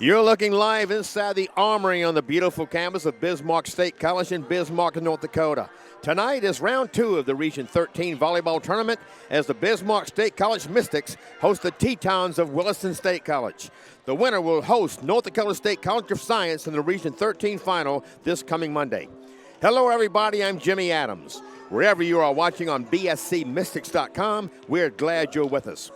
You're looking live inside the Armory on the beautiful campus of Bismarck State College in Bismarck, North Dakota. Tonight is round 2 of the Region 13 volleyball tournament as the Bismarck State College Mystics host the Tetons of Williston State College. The winner will host North Dakota State College of Science in the Region 13 final this coming Monday. Hello, everybody. I'm Jimmy Adams. Wherever you are watching on bscmystics.com, we're glad you're with us.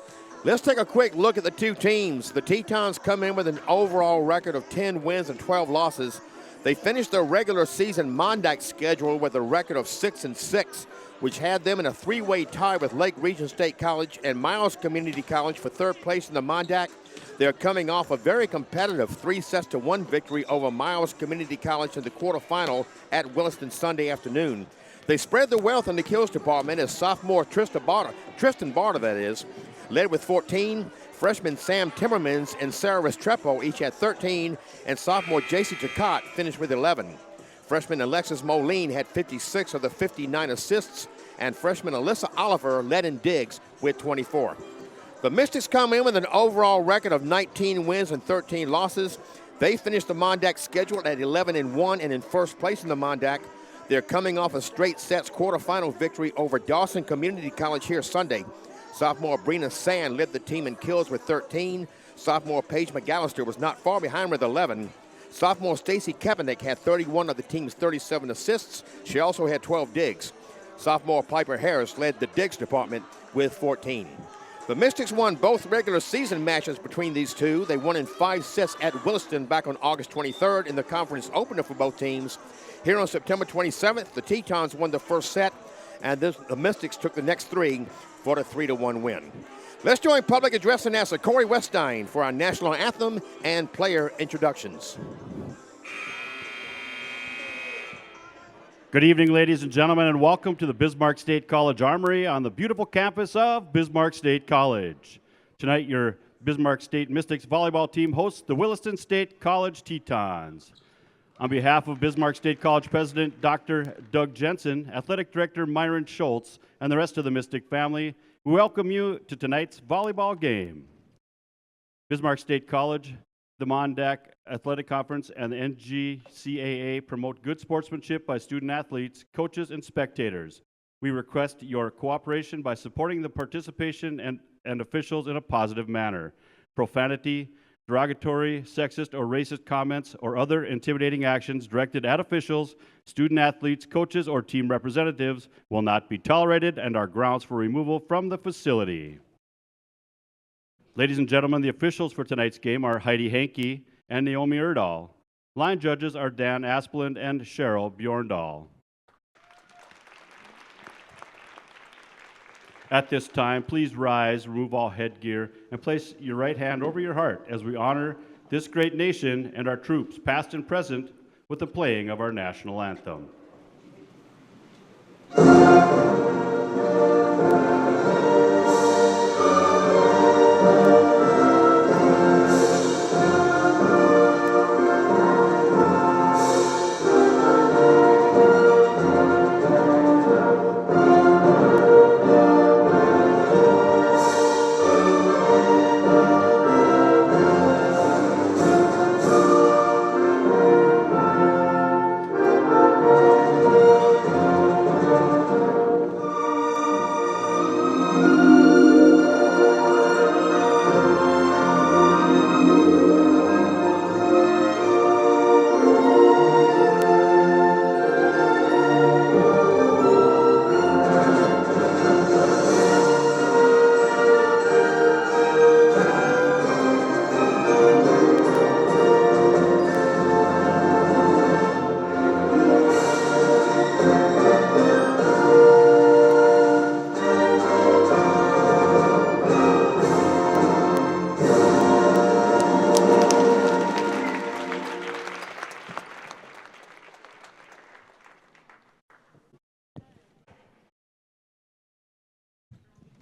Let's take a quick look at the two teams. The Tetons come in with an overall record of 10 wins and 12 losses. They finished their regular season Mondack schedule with a record of 6-6, which had them in a three-way tie with Lake Region State College and Miles Community College for third place in the Mondack. They're coming off a very competitive 3-1 victory over Miles Community College in the quarterfinal at Williston Sunday afternoon. They spread the wealth in the kills department as sophomore Tristan Barter, led with 14. Freshman Sam Timmermans and Sarah Restrepo each had 13, and sophomore JC Jacotte finished with 11. Freshman Alexis Moline had 56 of the 59 assists, and freshman Alyssa Oliver led in digs with 24. The Mystics come in with an overall record of 19 wins and 13 losses. They finished the Mondack schedule at 11-1 and in first place in the Mondack. They're coming off a straight sets quarterfinal victory over Dawson Community College here Sunday. Sophomore Brina Sand led the team in kills with 13. Sophomore Paige McAllister was not far behind with 11. Sophomore Stacy Kaepernick had 31 of the team's 37 assists. She also had 12 digs. Sophomore Piper Harris led the digs department with 14. The Mystics won both regular season matches between these two. They won in 5 sets at Williston back on August 23rd in the conference opener for both teams. Here on September 27th, the Tetons won the first set, and the Mystics took the next 3 for a 3-1 win. Let's join public address announcer Corey Weststein for our national anthem and player introductions. Good evening, ladies and gentlemen, and welcome to the Bismarck State College Armory on the beautiful campus of Bismarck State College. Tonight, your Bismarck State Mystics volleyball team hosts the Williston State College Tetons. On behalf of Bismarck State College President Dr. Doug Jensen, Athletic Director Myron Schultz, and the rest of the Mystic family, we welcome you to tonight's volleyball game. Bismarck State College, the Mondack Athletic Conference, and the NGCAA promote good sportsmanship by student athletes, coaches, and spectators. We request your cooperation by supporting the participation and officials in a positive manner. Profanity, derogatory, sexist, or racist comments or other intimidating actions directed at officials, student athletes, coaches, or team representatives will not be tolerated and are grounds for removal from the facility. Ladies and gentlemen, the officials for tonight's game are Heidi Hankey and Naomi Erdahl. Line judges are Dan Asplund and Cheryl Bjorndal. At this time, please rise, remove all headgear, and place your right hand over your heart as we honor this great nation and our troops, past and present, with the playing of our national anthem.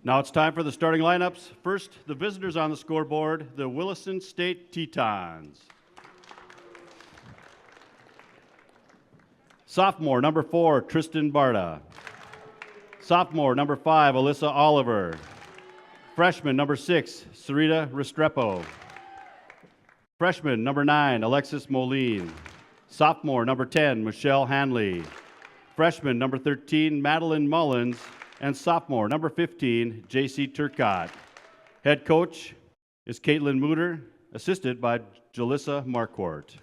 Now it's time for the starting lineups. First, the visitors on the scoreboard, the Williston State Tetons. Sophomore, number 4, Tristan Barta. Sophomore, number 5, Alyssa Oliver. Freshman, number 6, Sarita Restrepo. Freshman, number 9, Alexis Moline. Sophomore, number 10, Michelle Hanley. Freshman, number 13, Madeline Mullins. And sophomore, number 15, J.C. Turcott. Head coach is Caitlin Mooter, assisted by Jalissa Marquardt.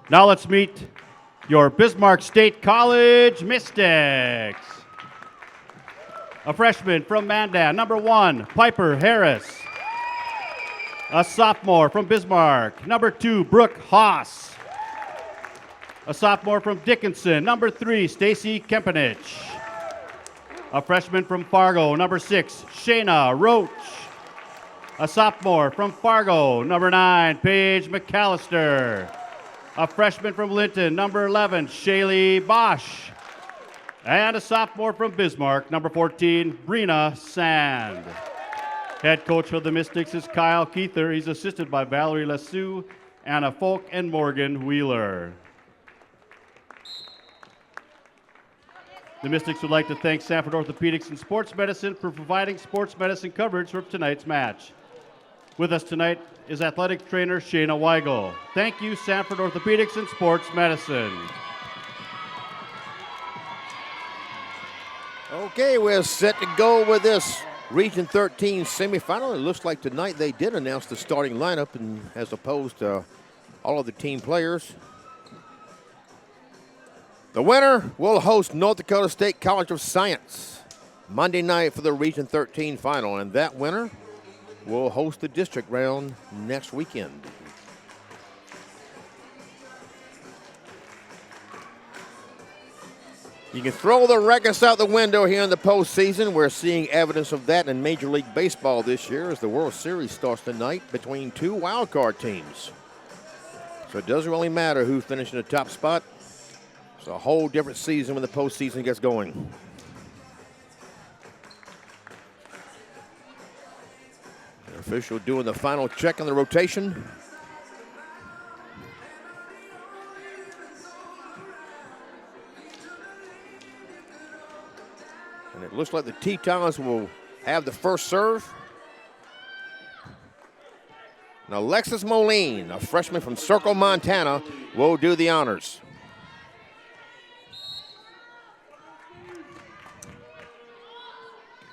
Now let's meet your Bismarck State College Mystics. A freshman from Mandan, number 1, Piper Harris. A sophomore from Bismarck, number 2, Brooke Haas. A sophomore from Dickinson, number 3, Stacy Kempenich. A freshman from Fargo, number 6, Shayna Roach. A sophomore from Fargo, number 9, Paige McAllister. A freshman from Linton, number 11, Shaylee Bosch. And a sophomore from Bismarck, number 14, Brina Sand. Head coach for the Mystics is Kyle Keither. He's assisted by Valerie Lassou, Anna Folk, and Morgan Wheeler. The Mystics would like to thank Sanford Orthopedics and Sports Medicine for providing sports medicine coverage for tonight's match. With us tonight is athletic trainer Shayna Weigel. Thank you, Sanford Orthopedics and Sports Medicine. Okay, we're set to go with this Region 13 semifinal. It looks like tonight they did announce the starting lineup, and as opposed to all of the team players. The winner will host North Dakota State College of Science Monday night for the Region 13 final, and that winner will host the district round next weekend. You can throw the records out the window here in the postseason. We're seeing evidence of that in Major League Baseball this year as the World Series starts tonight between 2 wild card teams. So it doesn't really matter who finished in the top spot. It's a whole different season when the postseason gets going. The official doing the final check on the rotation. And it looks like the Tetons will have the first serve. Now, Alexis Moline, a freshman from Circle, Montana, will do the honors.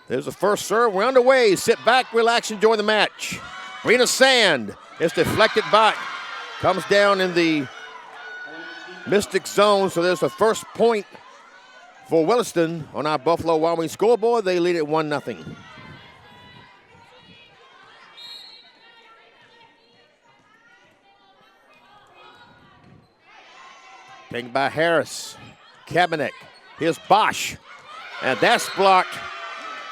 There's the first serve. We're underway. Sit back, relax, enjoy the match. Brina Sand is deflected back. Comes down in the Mystic zone, so there's the first point for Williston on our Buffalo Wild Wings scoreboard. They lead at 1-0. Taken by Harris. Kabinet. Here's Bosch. And that's blocked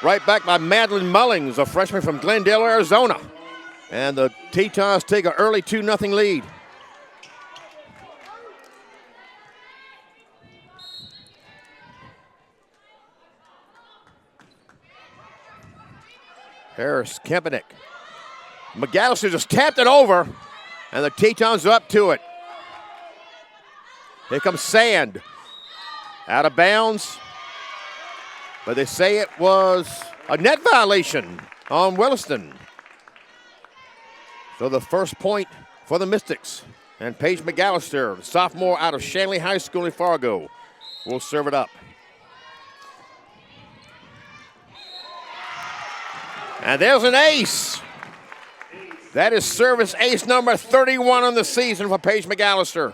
right back by Madeline Mullings, a freshman from Glendale, Arizona. And the Tetons take an early 2-0 lead. Harris, Kempenik. McAllister just tapped it over, and the Tetons are up to it. Here comes Sand. Out of bounds. But they say it was a net violation on Williston. So the first point for the Mystics. And Paige McAllister, the sophomore out of Shanley High School in Fargo, will serve it up. And there's an ace. That is service ace number 31 on the season for Paige McAllister.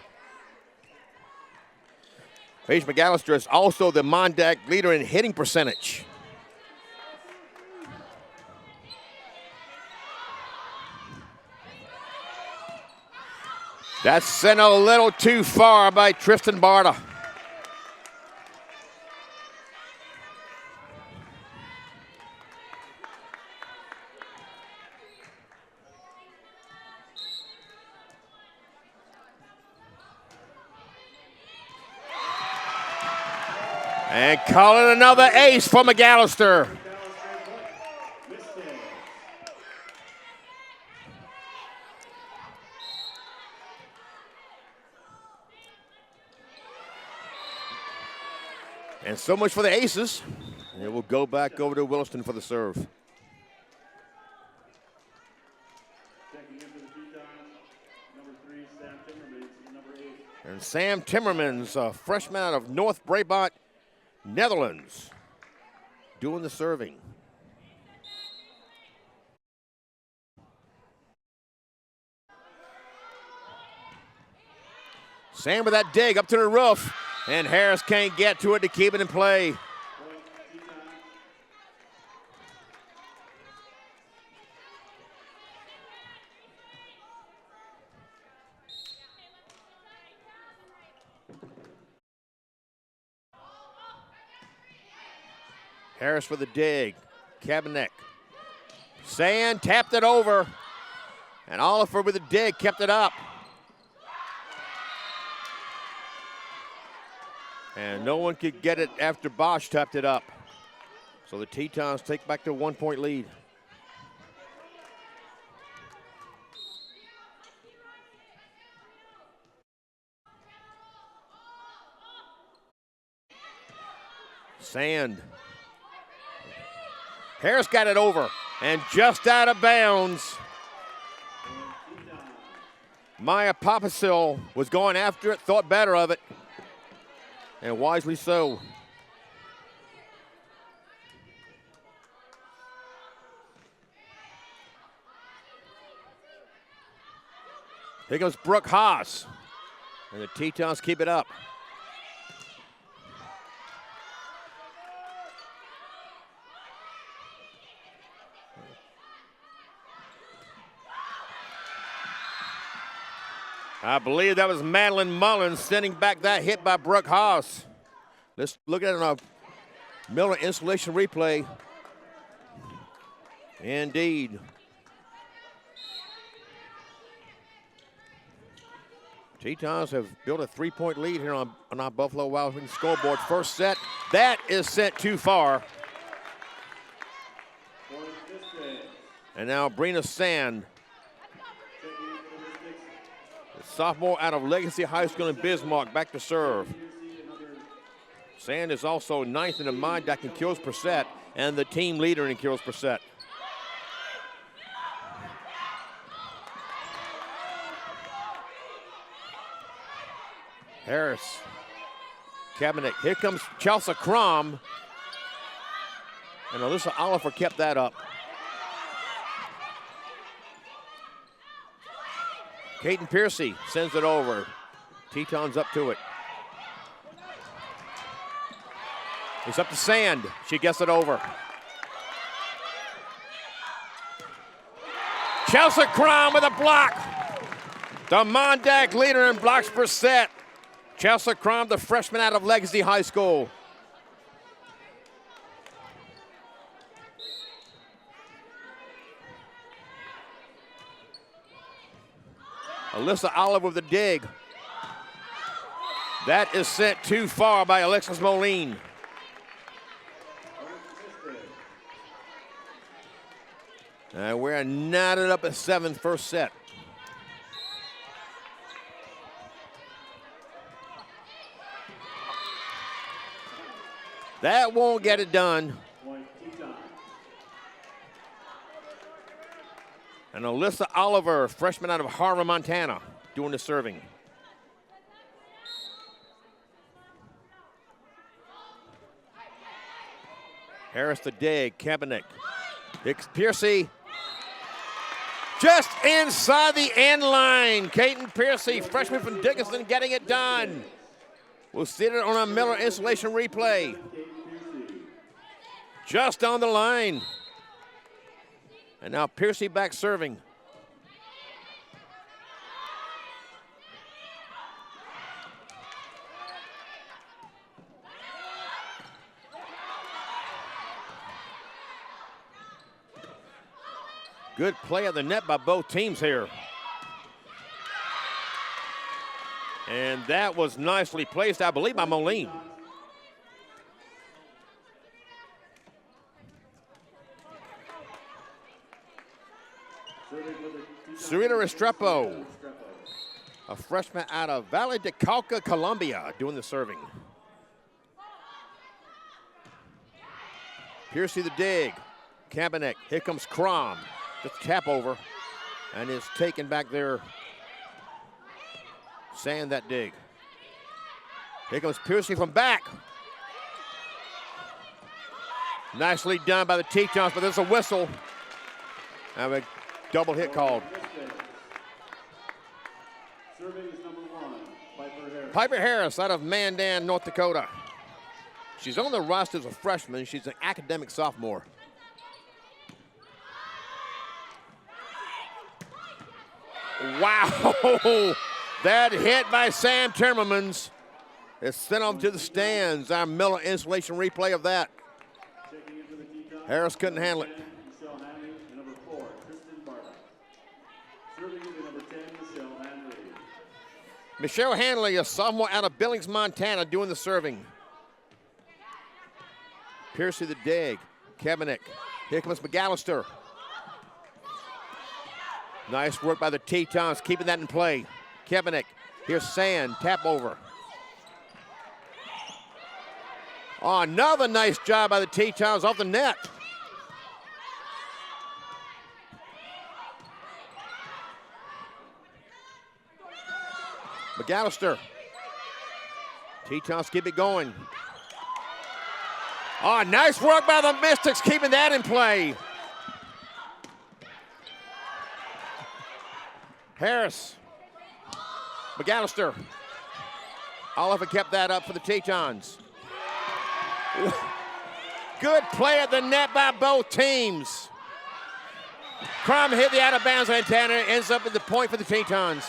Paige McAllister is also the Mondac leader in hitting percentage. That's sent a little too far by Tristan Barta. And calling another ace for McAllister. And so much for the aces. And it will go back over to Williston for the serve. Checking in for the Tetons, number 3, Sam Timmermans, and number 8. And Sam Timmermans, a freshman out of North Brabant, Netherlands, doing the serving. Sam with that dig up to the roof, and Harris can't get to it to keep it in play. Harris for the dig. Kabanek. Sand tapped it over. And Oliver with the dig kept it up. And no one could get it after Bosch tapped it up. So the Tetons take back the 1-point lead. Sand. Harris got it over and just out of bounds. Maya Papasil was going after it, thought better of it, and wisely so. Here comes Brooke Haas, and the Tetons keep it up. I believe that was Madeline Mullins sending back that hit by Brooke Haas. Let's look at it on a Miller installation replay. Indeed. Tetons have built a 3-point lead here on our Buffalo Wild Wings scoreboard. First set, that is sent too far. And now Brina Sand, sophomore out of Legacy High School in Bismarck, back to serve. Sand is also 9th in the MIDAC in kills per set and the team leader in kills per set. Harris, Kabanek. Here comes Chelsea Crom. And Alyssa Oliver kept that up. Caden Piercy sends it over. Tetons up to it. It's up to Sand. She gets it over. Chelsea Crom with a block. The Mondac leader in blocks per set. Chelsea Crom, the freshman out of Legacy High School. Alyssa Olive with the dig. That is sent too far by Alexis Moline. And we're knotted up at 7th, first set. That won't get it done. And Alyssa Oliver, freshman out of Harvard, Montana, doing the serving. Harris the dig, Kabanek. Hicks Piercy. Just inside the end line. Caden Piercy, freshman from Dickinson, getting it done. We'll see it on a Miller installation replay. Just on the line. And now Piercy back serving. Good play at the net by both teams here. And that was nicely placed, I believe, by Moline. Serena Restrepo, a freshman out of Valle de Cauca, Colombia, doing the serving. Piercy the dig. Kabanek. Here comes Crom. Just tap over. And is taken back there. Sand that dig. Here comes Piercy from back. Nicely done by the Tetons, but there's a whistle. And a double hit called. Serving is number 1, Piper Harris. Piper Harris out of Mandan, North Dakota. She's on the roster as a freshman. She's an academic sophomore. Wow! That hit by Sam Timmermans is sent off to the stands. Our Miller installation replay of that. Harris couldn't handle it. Number 4, Kristen Barta. Serving is number 10, Michelle Hanley. Michelle Hanley, a sophomore out of Billings, Montana, doing the serving. Piercy the dig. Kabanek. Here comes McAllister. Nice work by the Tetons, keeping that in play. Kabanek. Here's Sand. Tap over. Oh, another nice job by the Tetons off the net. McAllister. Tetons keep it going. Oh, nice work by the Mystics, keeping that in play. Harris. McAllister. Oliver kept that up for the Tetons. Good play at the net by both teams. Crum hit the out of bounds antenna, ends up at the point for the Tetons.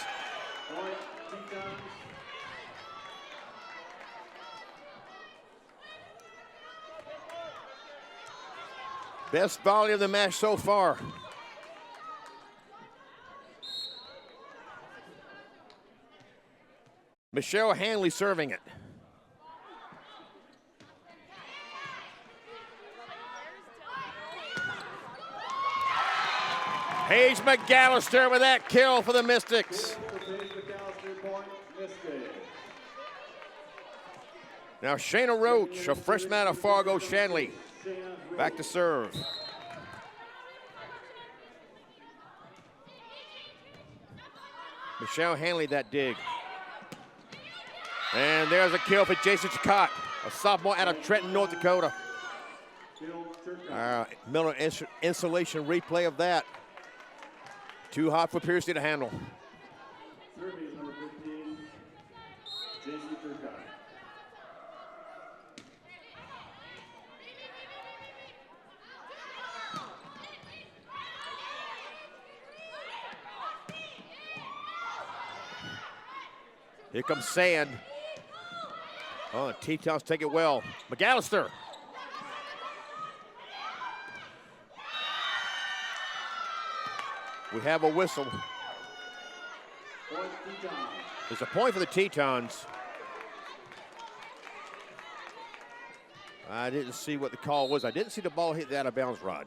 Best volley of the match so far. Michelle Hanley serving it. Paige McAllister with that kill for the Mystics. Now Shayna Roach, a freshman out of Fargo Shanley, back to serve. Michelle Hanley that dig. And there's a kill for Jason Chacott, a sophomore out of Trenton, North Dakota. Miller installation replay of that. Too hot for Piercy to handle. Serving is number 15, Jason Chacott. Here comes Sand. Oh, Tetons take it well. McAllister. We have a whistle. There's a point for the Tetons. I didn't see what the call was. I didn't see the ball hit the out of bounds rod.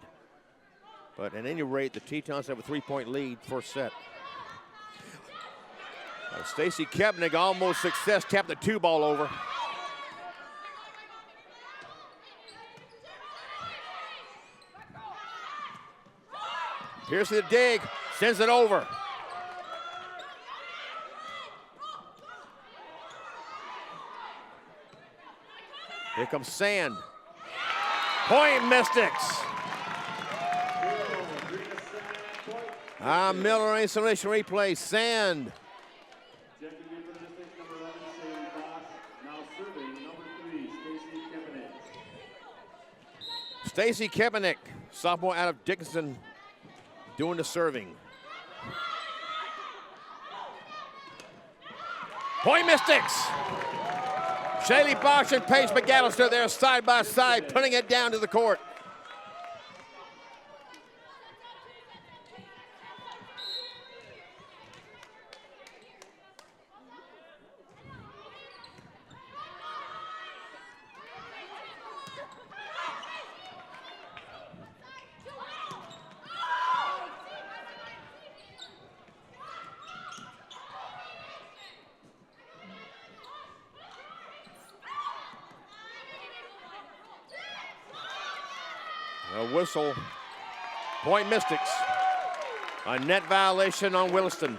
But at any rate, the Tetons have a 3-point lead first set. Stacy Kepnick almost success, tapped the 2 ball over. Here's the dig, sends it over. Here comes Sand. Point Mystics. Miller installation replay, Sand. Stacy Kabanek, sophomore out of Dickinson, doing the serving. Point Mystics. Shaylee Bosch and Paige McAllister there side by side, putting it down to the court. A whistle. Point Mystics. A net violation on Williston.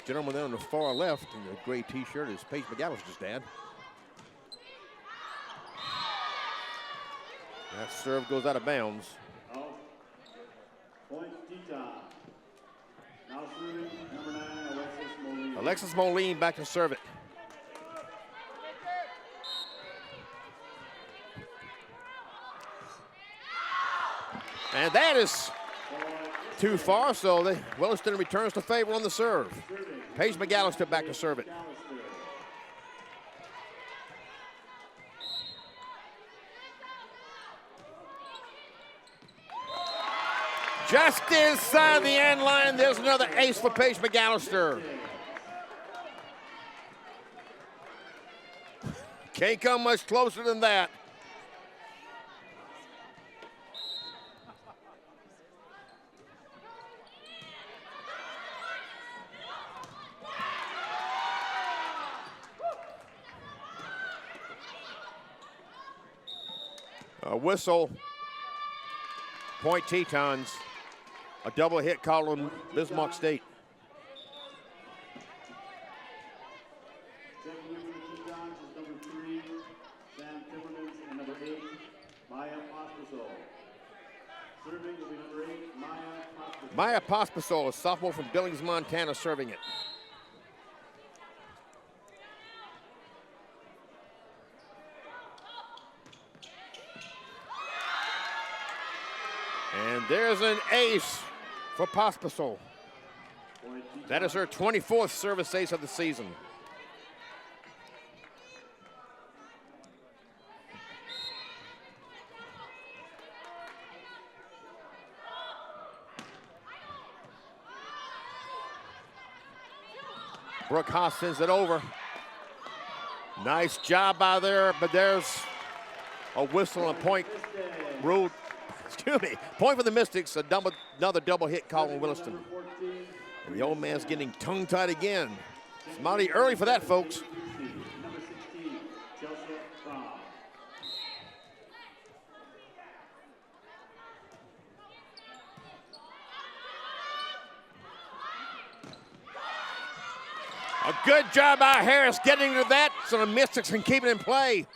Gentleman there on the far left in the gray t-shirt is Paige McAllister's dad. That serve goes out of bounds. Point Teton. Now serving number 9, Alexis Moline. Alexis Moline back to serve it. And that is too far, so Williston returns to favor on the serve. Paige McAllister back to serve it. Just inside the end line, there's another ace for Paige McAllister. Can't come much closer than that. A whistle. Point Tetons. A double hit call on Bismarck State. Number 3, Sam Timmermans, and number 8, Maya Pospisil. Serving will be number 8, Maya Pospisil. Maya Pospisil, a sophomore from Billings, Montana, serving it. And there's an ace for Pospisil. That is her 24th service ace of the season. Brooke Haas sends it over. Nice job by there, but there's a whistle and a point ruled. Excuse me. Point for the Mystics. Another double hit call on Williston. And the old man's getting tongue-tied again. It's mighty early for that, folks. A good job by Harris getting to that so the Mystics can keep it in play.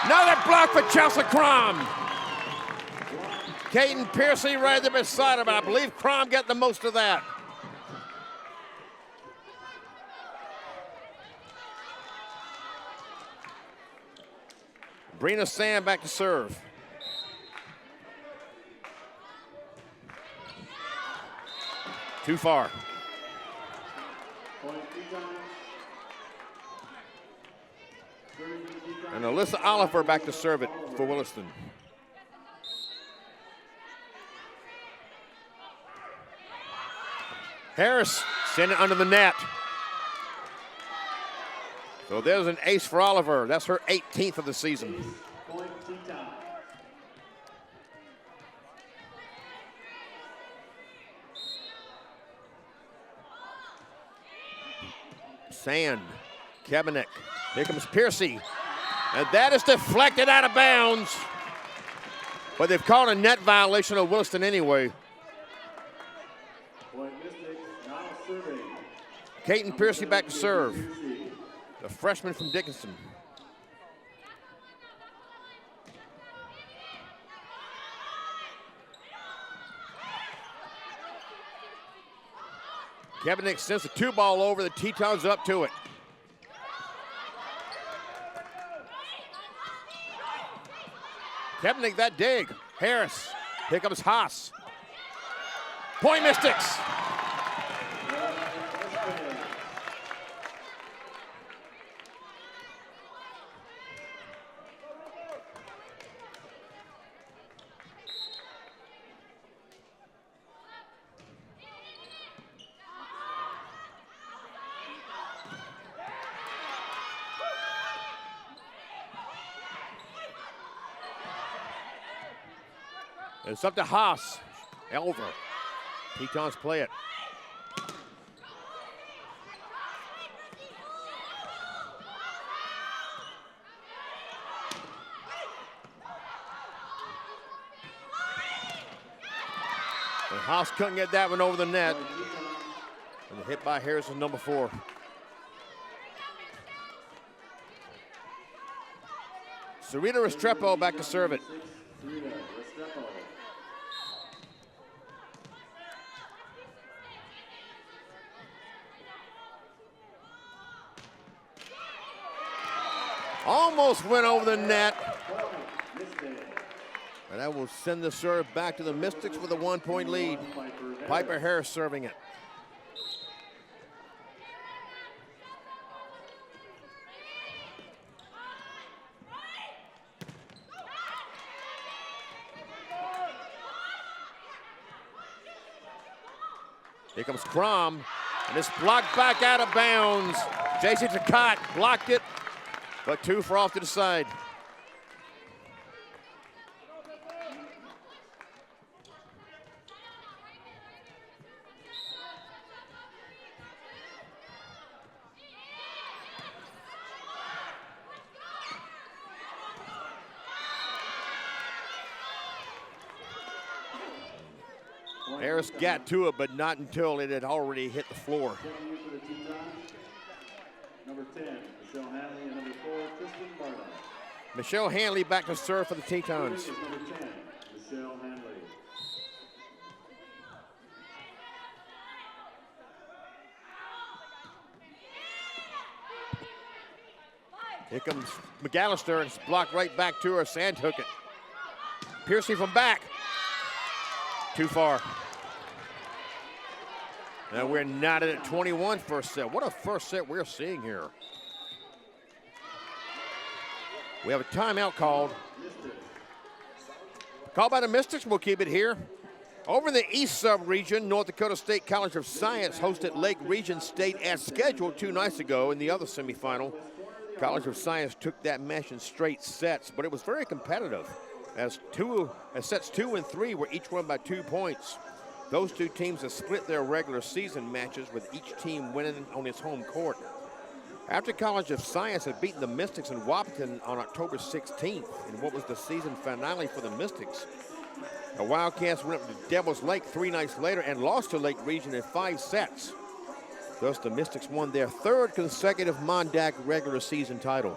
Another block for Chelsea Crom. Caden Piercy right there beside her, but I believe Crom got the most of that. Brina Sand back to serve. Too far. And Alyssa Oliver back to serve it for Williston. Harris sent it under the net. So there's an ace for Oliver. That's her 18th of the season. Sand, Kabanek, here comes Piercy. And that is deflected out of bounds. But they've called a net violation of Williston anyway. Caden Piercy back to serve. The freshman from Dickinson. Kabanek sends the 2-ball over. The Tetons up to it. Kabanek that dig. Harris. Here comes Haas. Point Mystics. It's up to Haas. Elver. Tetons play it. And Haas couldn't get that one over the net. And the hit by Harrison, number 4. Sarita Restrepo back to serve it. Almost went over the net. And that will send the serve back to the Mystics with a 1-point lead. Piper Harris serving it. Here comes Crom, and it's blocked back out of bounds. J.C. Takat blocked it, but 2 for off to the side. Harris got to it, but not until it had already hit the floor. Number 10, Michelle Hanley, and number 4, Kristen Barta. Michelle Hanley back to serve for the Tetons. Number 10, Michelle Hanley. Here comes McAllister, and it's blocked right back to her. Sand took it. Piercy from back. Too far. Now we're knotted at 21 first set. What a first set we're seeing here. We have a timeout called. Called by the Mystics. We'll keep it here. Over in the East Sub-Region, North Dakota State College of Science hosted Lake Region State as scheduled 2 nights ago in the other semifinal. College of Science took that match in straight sets, but it was very competitive as sets 2 and 3 were each won by 2 points. Those 2 teams have split their regular season matches with each team winning on its home court. After College of Science had beaten the Mystics in Wahpeton on October 16th in what was the season finale for the Mystics, the Wildcats went up to Devil's Lake 3 nights later and lost to Lake Region in 5 sets. Thus, the Mystics won their 3rd consecutive Mondac regular season title.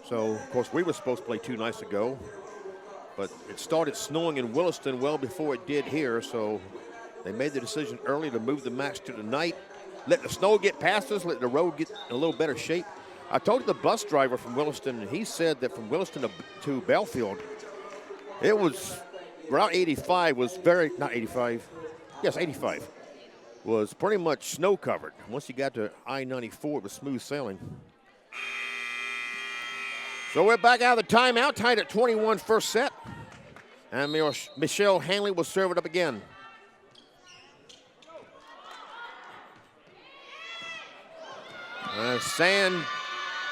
So, of course, we were supposed to play 2 nights ago, but it started snowing in Williston well before it did here, so they made the decision early to move the match to tonight. Let the snow get past us, let the road get in a little better shape. I talked to the bus driver from Williston, and he said that from Williston to Belfield, it was, Route 85 was not 85, yes, 85, was pretty much snow covered. Once you got to I-94, it was smooth sailing. So we're back out of the timeout, tied at 21 first set. And Michelle Hanley will serve it up again. Sand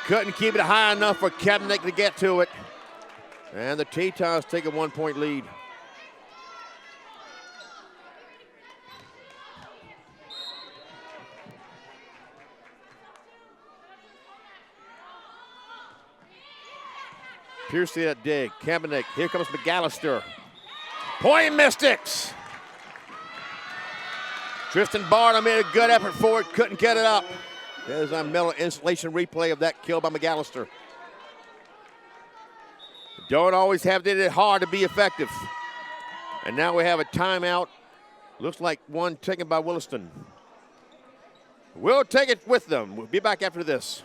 couldn't keep it high enough for Kaepernick to get to it. And the Tetons take a 1-point lead. Piercy that dig. Kaepernick. Here comes McAllister. Point Mystics. Tristan Barta made a good effort for it. Couldn't get it up. There's a metal installation replay of that kill by McAllister. Don't always have to hit it hard to be effective. And now we have a timeout. Looks like one taken by Williston. We'll take it with them. We'll be back after this.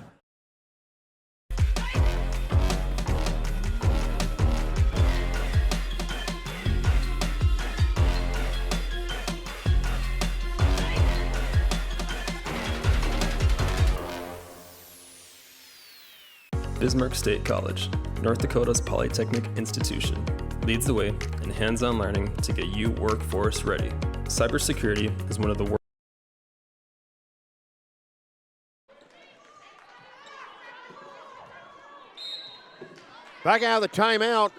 Bismarck State College, North Dakota's polytechnic institution, leads the way in hands-on learning to get you workforce ready. Cybersecurity is one of the Back out of the timeout.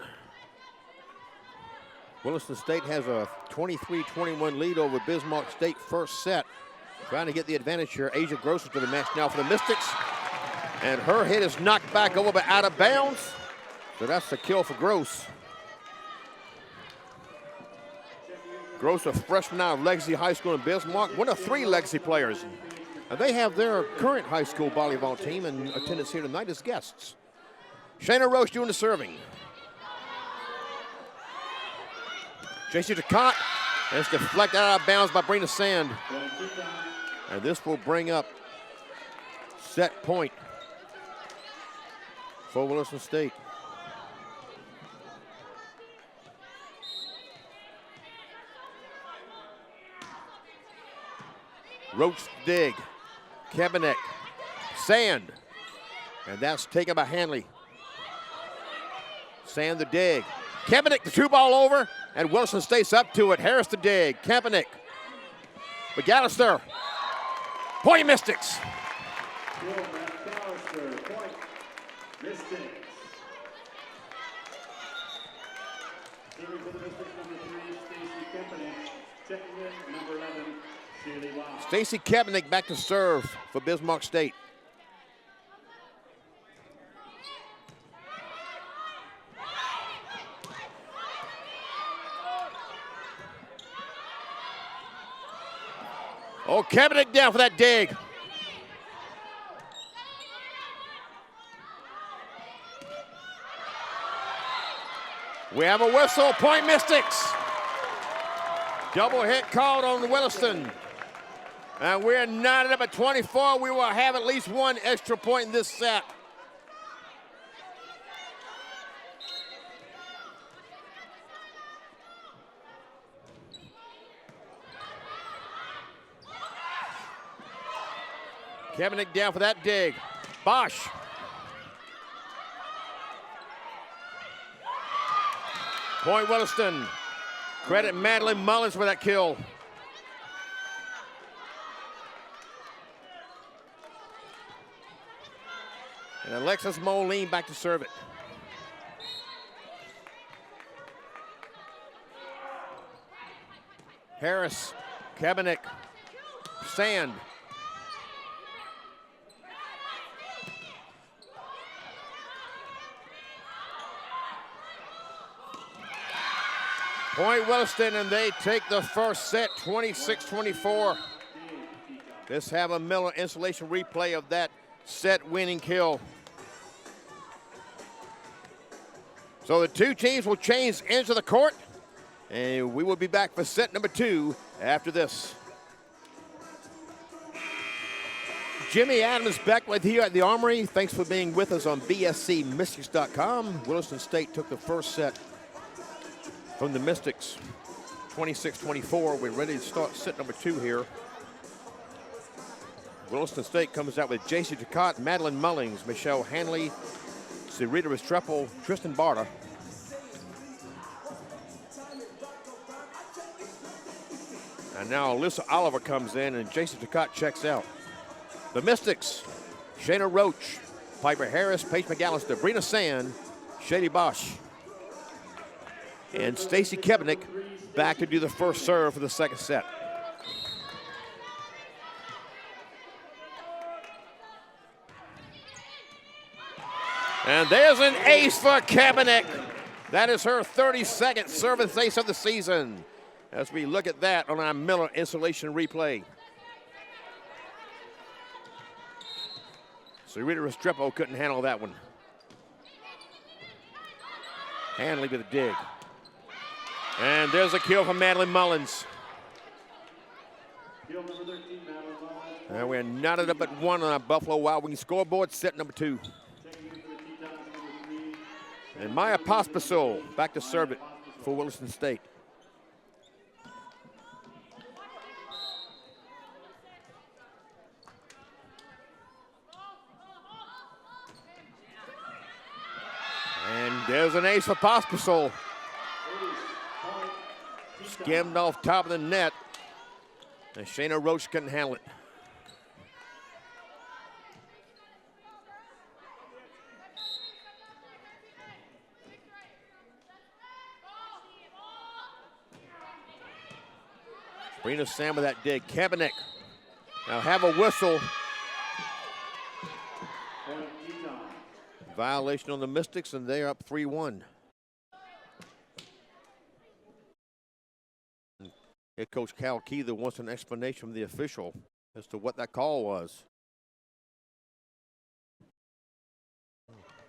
Williston State has a 23-21 lead over Bismarck State first set. Trying to get the advantage here. Asia Gross to the match now for the Mystics. And her hit is knocked back over but out of bounds. So that's the kill for Gross. Gross, a freshman out of Legacy High School in Bismarck, one of 3 Legacy players. And they have their current high school volleyball team in attendance here tonight as guests. Shayna Roach doing the serving. JC Ducat, and it's deflected out of bounds by Brina Sand. And this will bring up set point for Williston State. Roach dig, Kabanek, Sand, and that's taken by Hanley. Sand the dig, Kabanek the 2-ball over, and Wilson State's up to it. Harris the dig, Kabanek, McAllister, Point Mystics. Point Mystics. Serving for the Mystics, number 3, Stacy Kempening. Checking in, number 11, Shaylee Bosch. Stacy Kabanek back to serve for Bismarck State. Oh, Kabanek down for that dig. We have a whistle, Point Mystics. Double hit called on Williston. And we're knotted up at 24. We will have at least 1 extra point in this set. Kabanek down for that dig. Bosch. Point Williston. Credit Madeline Mullins for that kill. And Alexis Moline back to serve it. Harris, Kabanek, Sand. Point Williston, and they take the first set, 26-24. Let's have a Miller installation replay of that set-winning kill. So the 2 teams will change into the court, and we will be back for set number 2 after this. Jimmy Adams back with you at the Armory. Thanks for being with us on BSCMystics.com. Williston State took the first set from the Mystics, 26-24. We're ready to start set number 2 here. Williston State comes out with JC Ducat, Madeline Mullings, Michelle Hanley, Sarita Restrepo, Tristan Barta. And now Alyssa Oliver comes in and JC Ducat checks out. The Mystics, Shayna Roach, Piper Harris, Paige McAllister, Brina Sand, Shady Bosch. And Stacy Kabanek back to do the first serve for the second set. And there's an ace for Kabanek. That is her 32nd service ace of the season. As we look at that on our Miller installation replay. Sarita Restrepo couldn't handle that one. Hanley with a dig. And there's a kill from Madeline Mullins. Kill number 13, Madeline Mullins. And we're knotted up at 1 on our Buffalo Wild Wings scoreboard, set number 2. Checking in for the tee time, number 3. And Maya Pospisil back to serve it for Williston State. And there's an ace for Pospisil. Skimmed off top of the net. And Shayna Roach couldn't handle it. Brina Sam with that dig. Kabanek now have a whistle. Violation on the Mystics, and they are up 3-1. Head coach Cal Keither wants an explanation from the official as to what that call was.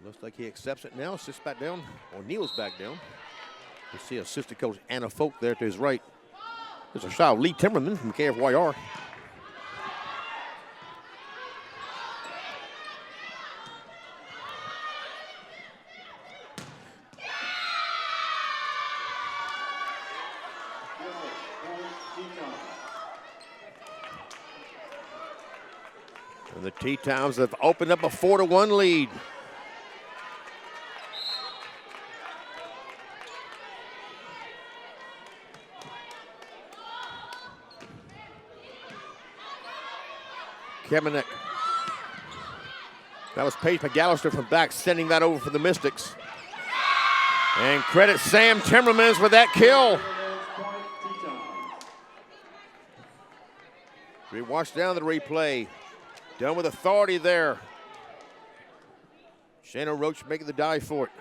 Looks like he accepts it now, sits back down, or kneels back down. You see assistant coach Anna Folk there to his right. There's a shot of Lee Timmerman from KFYR. And the Tetons have opened up a 4-1 lead. Kamenek. That was Paige McAllister from back, sending that over for the Mystics. And credit Sam Timmermans with that kill. We watch down the replay. Done with authority there. Shannon Roach making the dive for it.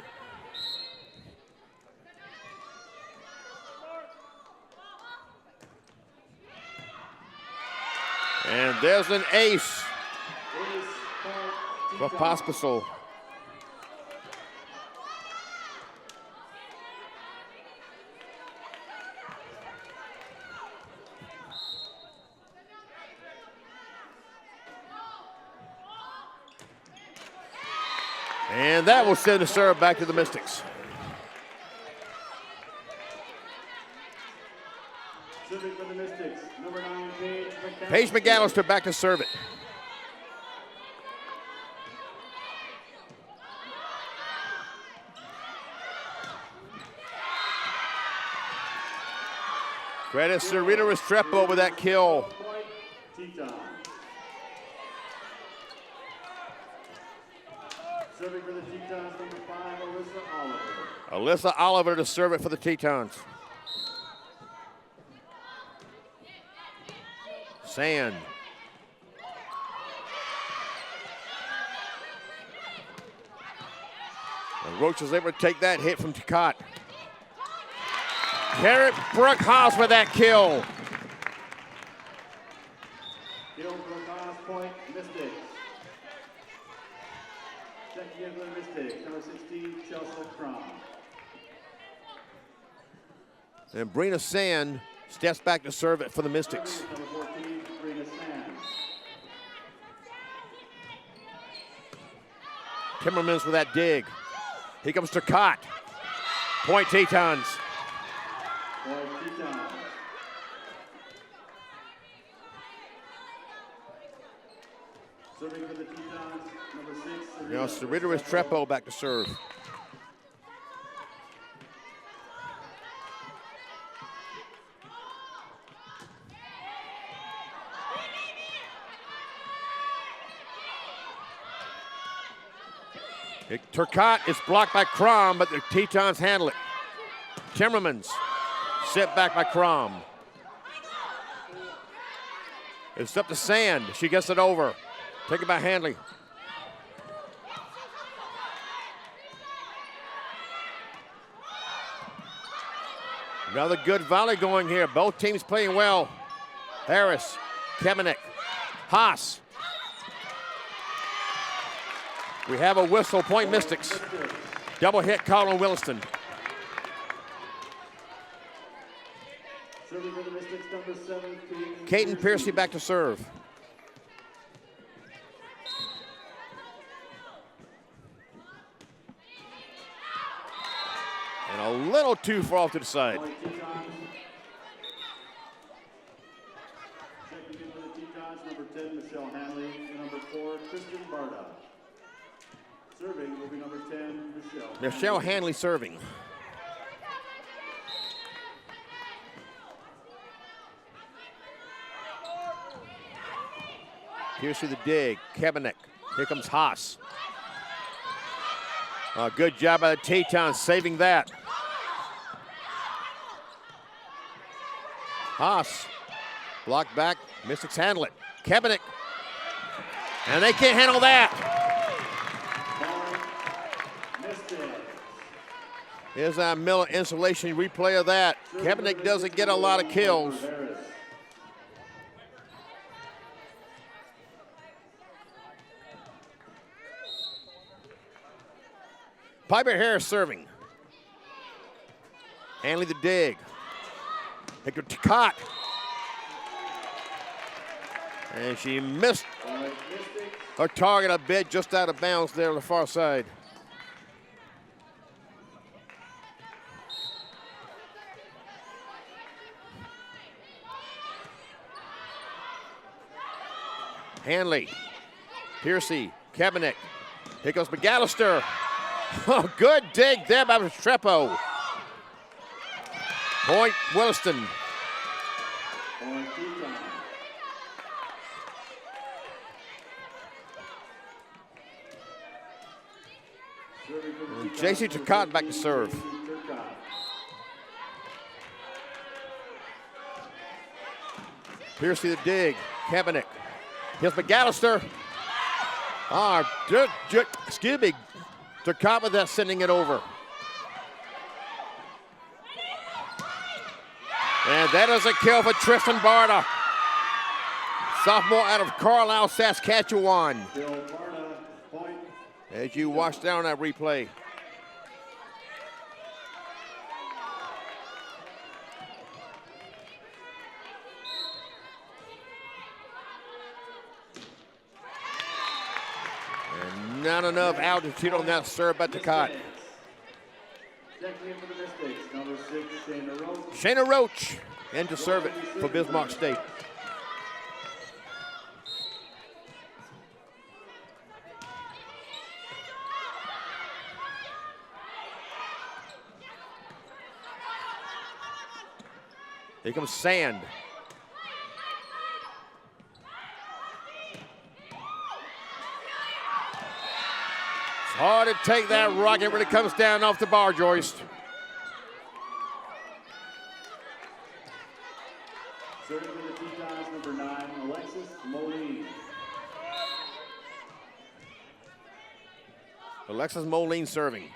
And there's an ace for Pospisil. And that will send the serve back to the Mystics. Serving for the Mystics, number 9, Paige McAllister back to serve it. Credit Sarita Restrepo with that kill. Serving for the Tetons, number 5, Alyssa Oliver. Alyssa Oliver to serve it for the Tetons. Sand. And Roach is able to take that hit from Takot. Garrett Brookhouse with that kill. Kill Brookhouse, point, Mystics. Checking in for the Mystics, number 16, Chelsea Crum. And Brina Sand steps back to serve it for the Mystics. Number 14, Brina Sand. Timmermans with that dig. Here comes Takot. Point Tetons. Point Tetons. Serving for the Tetons, number 6, Now Sarita Restrepo back to serve. Turcotte is blocked by Crom, but the Tetons handle it. Timmermans set back by Crom. It's up to Sand. She gets it over. Taken by Handley. Another good volley going here. Both teams playing well. Harris, Kamenek, Haas. We have a whistle, point Mystics. Double hit call on Williston. Serving for the Mystics, number 7, Caden Piercy back to serve. And a little too far off to the side. Checking in for the Tetons, number 10, Michelle Hanley, and number 4, Kristen Barda. Serving will be number 10, Michelle Hanley serving. Piercy the dig. Kamenek. Here comes Haas. Good job by the Tetons saving that. Haas. Blocked back. Mystics handle it. Kamenek. And they can't handle that. Here's our Miller installation replay of that. Kaepernick doesn't get a lot of kills. Piper Harris serving. Hanley the dig. Hickory Cott. And she missed her target a bit, just out of bounds there on the far side. Hanley, Piercy, Kaepernick. Here goes McAllister. Oh, good dig there by Restrepo. Point Williston. J.C. Turcotte back to serve. Piercy the dig. Kaepernick. Here's McAllister. Excuse me. Turcotte with that, sending it over. And that is a kill for Tristan Barta. Sophomore out of Carlisle, Saskatchewan. As you watch down that replay. And not enough altitude on that serve by Turcotte. Shayna Roach in to serve it for Bismarck State. Here comes Sand. It's hard to take that rocket when it comes down off the bar joist. Serving for the Tetons, number 9, Alexis Moline. Alexis Moline serving.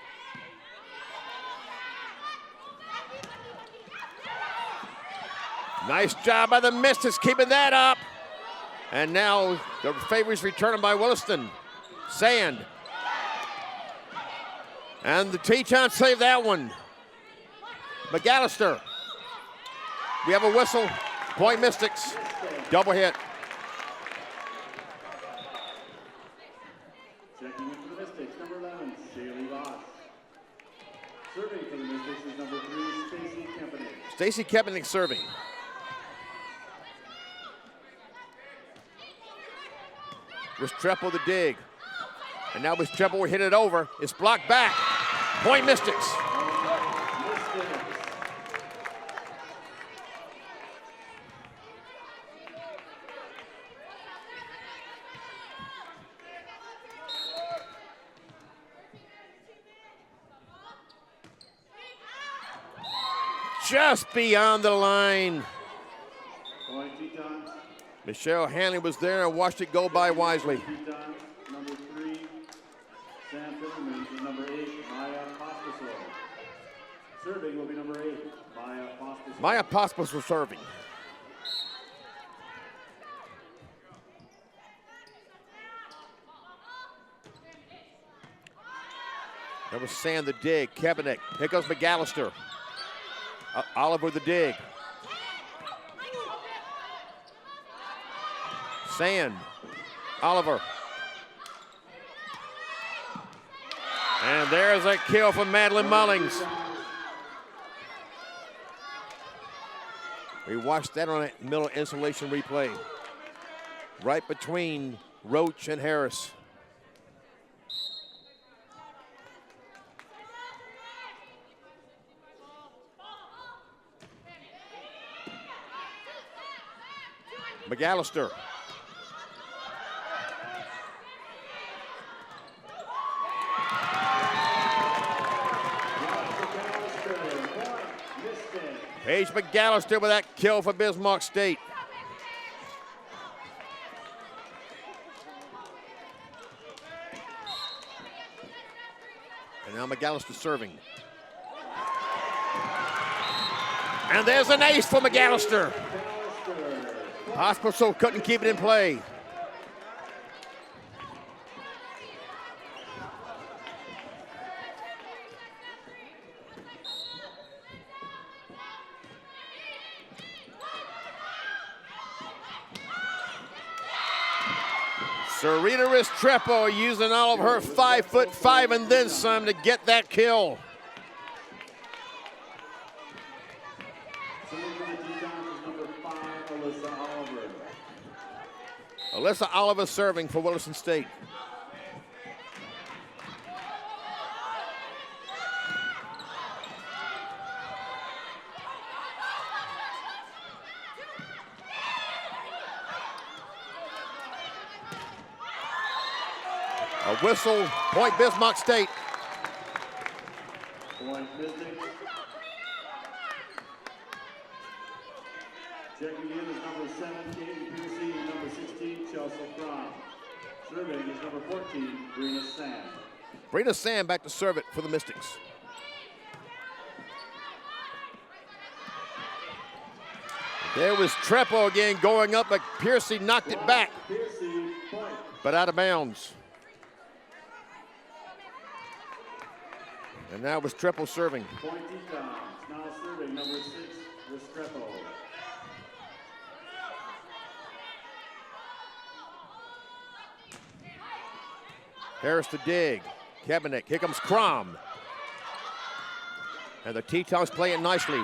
Nice job by the Mystics keeping that up. And now the favorites returning by Williston. Sand. And the Tetons save that one. McAllister. We have a whistle. Point Mystics. Double hit. Checking in for the Mystics, number 11, Shaylee Voss. Serving for the Mystics is number 3, Stacy Kempening. Stacy Kempening serving. Restrepo the dig. And now Restrepo will hit it over. It's blocked back. Point Mystics. Just beyond the line. Michelle Hanley was there and watched it go by wisely. Number 3, Sam Timmerman is number 8, Maya Pospisil. Serving will be number 8, Maya Pospisil. Maya Pospisil serving. That was Sand the dig. Kaepernick. Here goes McAllister. Oliver the dig. Sand. Oliver. And there's a kill for Madeline Mullings. We watched that on a Miller installation replay. Right between Roach and Harris. McAllister. Paige McAllister with that kill for Bismarck State. And now McAllister serving. And there's an ace for McAllister. Hospital couldn't keep it in play. Serena Restrepo using all of her 5'5" and then some to get that kill. Alyssa Oliver serving for Williston State. A whistle, point Bismarck State. Point Mystics. Checking in is number 7, Katie Piercy, and number 16, Chelsea Crom. Serving is number 14, Brina Sand. Brina Sand back to serve it for the Mystics. There was Trepo again going up, but Piercy knocked it back. Piercy, point. But out of bounds. And now was Trepo serving. Point Tetons. Now serving number 6, Restrepo. Harris to dig. Kaepernick. Here comes Crom. And the Tetons play it nicely.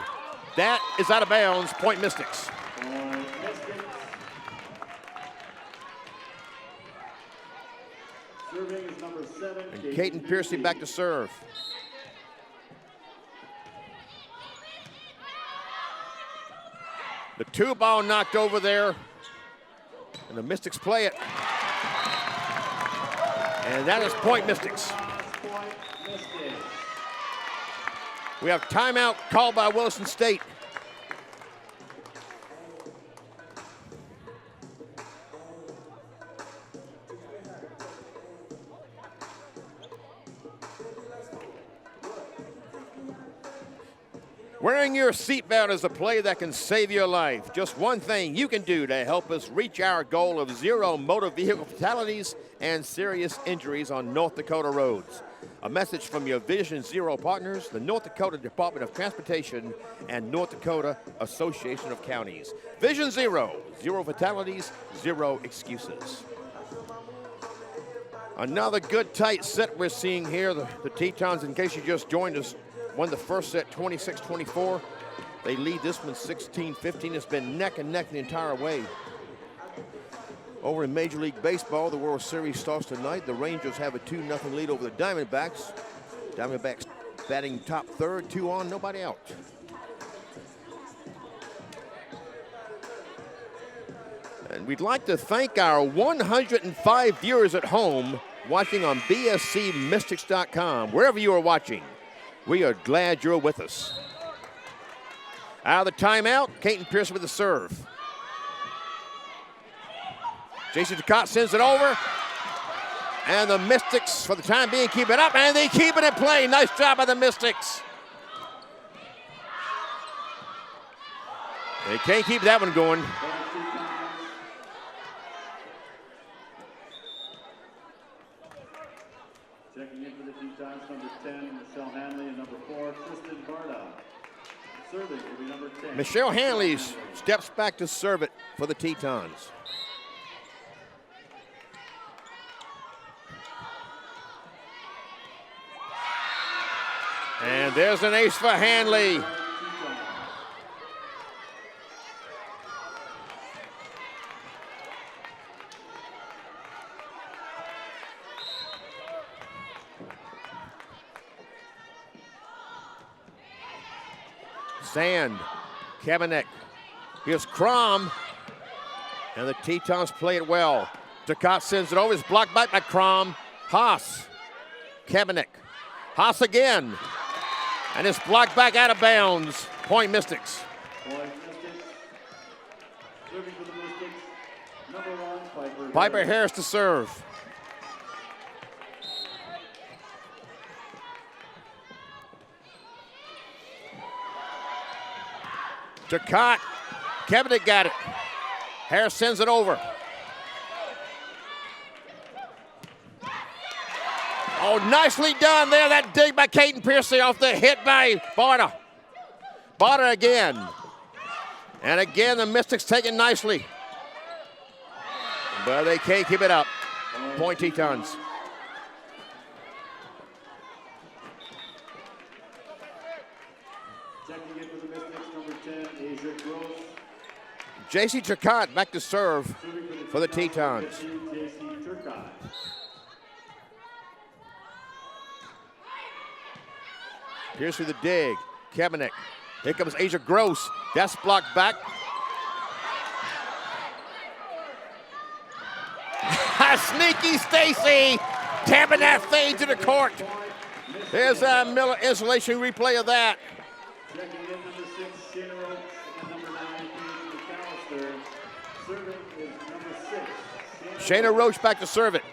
That is out of bounds. Point Mystics. Point Mystics. Serving is number 7. And Kaiten Piercy back to serve. The 2-ball knocked over there. And the Mystics play it. And that is point Mystics. Point Mystics. We have timeout called by Williston State. Wearing your seatbelt is a play that can save your life. Just one thing you can do to help us reach our goal of 0 motor vehicle fatalities and serious injuries on North Dakota roads. A message from your Vision Zero partners, the North Dakota Department of Transportation and North Dakota Association of Counties. Vision Zero, 0 fatalities, 0 excuses. Another good tight set we're seeing here. The Tetons, in case you just joined us, won the first set 26-24. They lead this one 16-15. It's been neck and neck the entire way. Over in Major League Baseball, the World Series starts tonight. The Rangers have a 2-0 lead over the Diamondbacks. Diamondbacks batting top third, 2 on, nobody out. And we'd like to thank our 105 viewers at home watching on bscmystics.com. Wherever you are watching, we are glad you're with us. Out of the timeout, Kaiten Pierce with the serve. Jason Ducat sends it over. And the Mystics, for the time being, keep it up, and they keep it in play. Nice job by the Mystics. They can't keep that one going. Checking in for the Tetons, number 10, Michelle Hanley, and number 4, Tristan Barda. Serving will be number 10. Michelle Hanley steps back to serve it for the Tetons. And there's an ace for Hanley. Sand, Kaepernick. Here's Crom. And the Tetons play it well. Ducat sends it over. It's blocked back by Crom. Haas. Kaepernick. Haas again. And it's blocked back out of bounds. Point Mystics. Point Mystics. Serving for the Mystics, number 1, Piper Harris to serve. Turcotte. Kevinick got it. Harris sends it over. Oh, nicely done there. That dig by Caden Piercy off the hit by Barta. Barta again. And again, the Mystics take it nicely. But they can't keep it up. Point Tetons. Checking in for the Mystics, number 10, Asia Gross. J.C. Turcotte back to serve for the Tetons. J.C. Turcotte. Here's through the dig. Kevinick. Here comes Asia Gross. That's blocked back. Sneaky Stacy. Tapping that fade to the court. There's a Miller installation replay of that. Checking in number 6, Shayna Roach, and number 9, Paige McAllister. Serving is number 6, Shayna Roach back to serve it.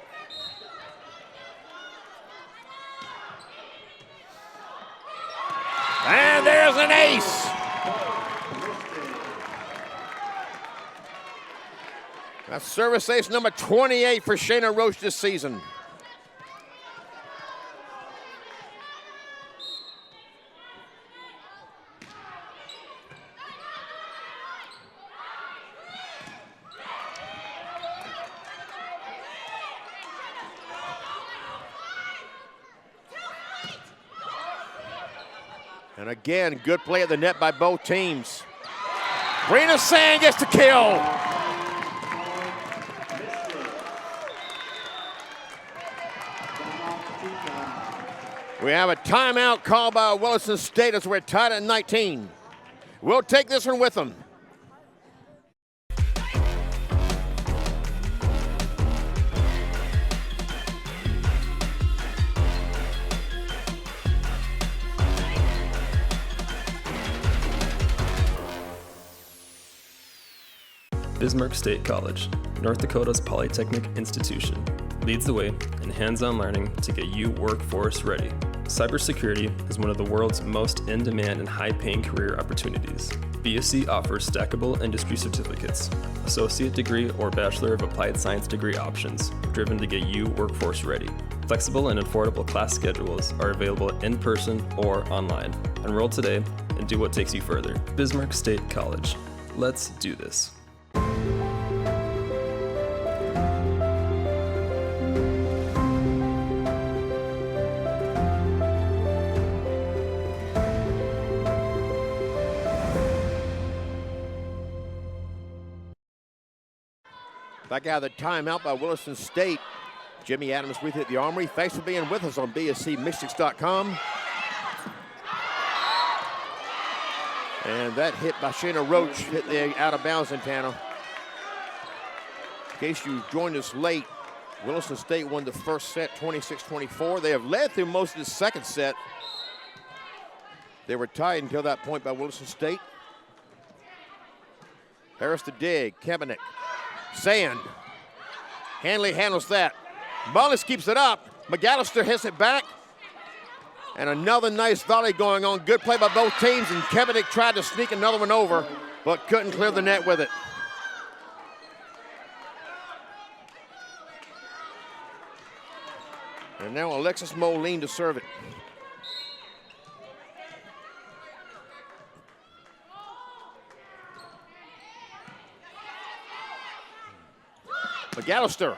And there's an ace. That's service ace number 28 for Shayna Roach this season. And again, good play at the net by both teams. Brina Sand gets the kill. We have a timeout called by Williston State as we're tied at 19. We'll take this one with them. Bismarck State College, North Dakota's polytechnic institution, leads the way in hands-on learning to get you workforce ready. Cybersecurity is one of the world's most in-demand and high-paying career opportunities. BSC offers stackable industry certificates, associate degree or Bachelor of Applied Science degree options, driven to get you workforce ready. Flexible and affordable class schedules are available in person or online. Enroll today and do what takes you further. Bismarck State College. Let's do this. Back out of the timeout by Williston State. Jimmy Adams with it at the Armory. Thanks for being with us on BSCMystics.com. And that hit by Shayna Roach hit the out of bounds antenna. In case you joined us late, Williston State won the first set 26-24. They have led through most of the second set. They were tied until that point by Williston State. Harris to dig. Kevinick. Sand. Hanley handles that. Mullis keeps it up. McAllister hits it back. And another nice volley going on. Good play by both teams. And Kevinick tried to sneak another one over, but couldn't clear the net with it. And now Alexis Moline to serve it. McAllister.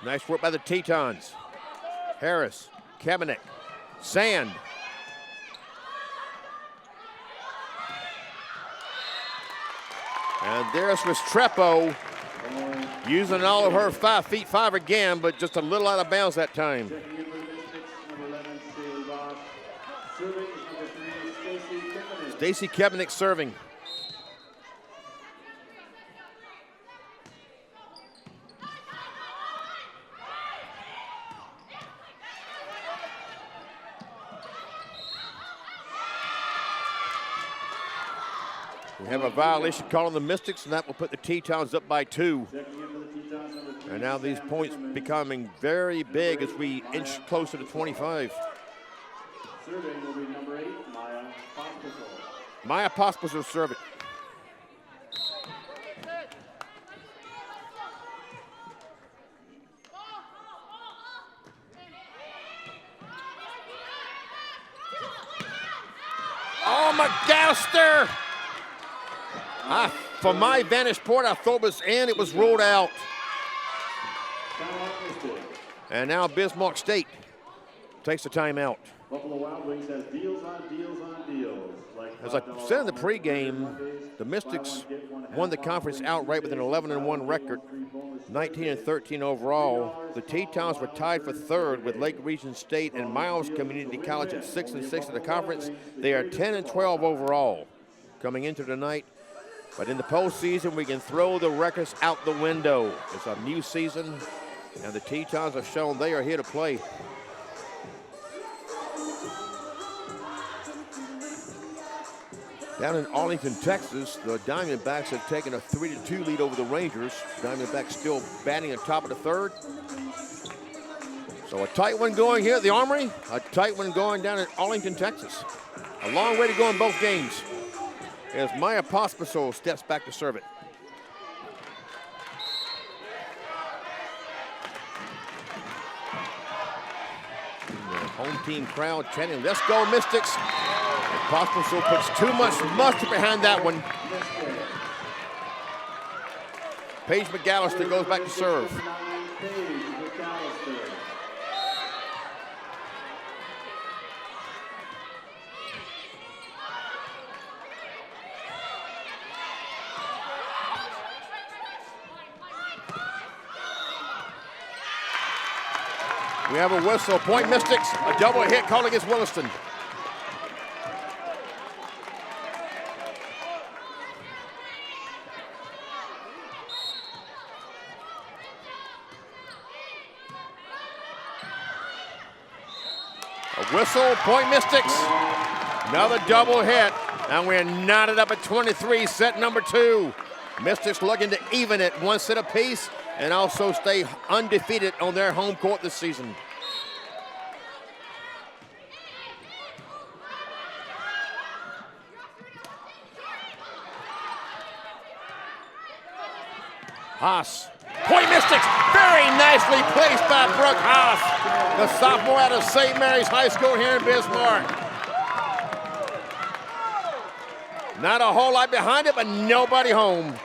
Nice work by the Tetons. Harris, Kevinick, Sand. And there's Restrepo using all of her 5'5" again, but just a little out of bounds that time. Stacy Kevinick serving. We have a violation call on the Mystics, and that will put the Tetons up by 2. And now these points becoming very big as we inch closer to 25. Serving will be number 8, Maya Pospisil. Maya Pospos will serve it. Oh, McAllister! From my vantage point, I thought it was in. It was ruled out. And now Bismarck State takes the timeout. Buffalo Wild Wings has deals on deals on deals. As I said in the pregame, the Mystics won the conference outright with an 11-1 record, 19-13 overall. The Tetons were tied for third with Lake Region State and Miles Community College at 6-6 in the conference. They are 10-12 overall coming into tonight. But in the postseason, we can throw the records out the window. It's a new season, and the Tetons have shown they are here to play. Down in Arlington, Texas, the Diamondbacks have taken a 3-2 lead over the Rangers. Diamondbacks still batting at top of the third. So a tight one going here at the Armory, a tight one going down in Arlington, Texas. A long way to go in both games. As Maya Pospisil steps back to serve it. The home team crowd chanting, "Let's go, Mystics!" Pospisil puts too much mustard behind that one. Paige McAllister goes back to serve. We have a whistle. Point Mystics, a double hit called against Williston. A whistle, Point Mystics. Another double hit. And we're knotted up at 23, set number 2. Mystics looking to even it, one set apiece, and also stay undefeated on their home court this season. Haas. Point Mystics, very nicely placed by Brooke Haas, the sophomore out of St. Mary's High School here in Bismarck. Not a whole lot behind it, but nobody home.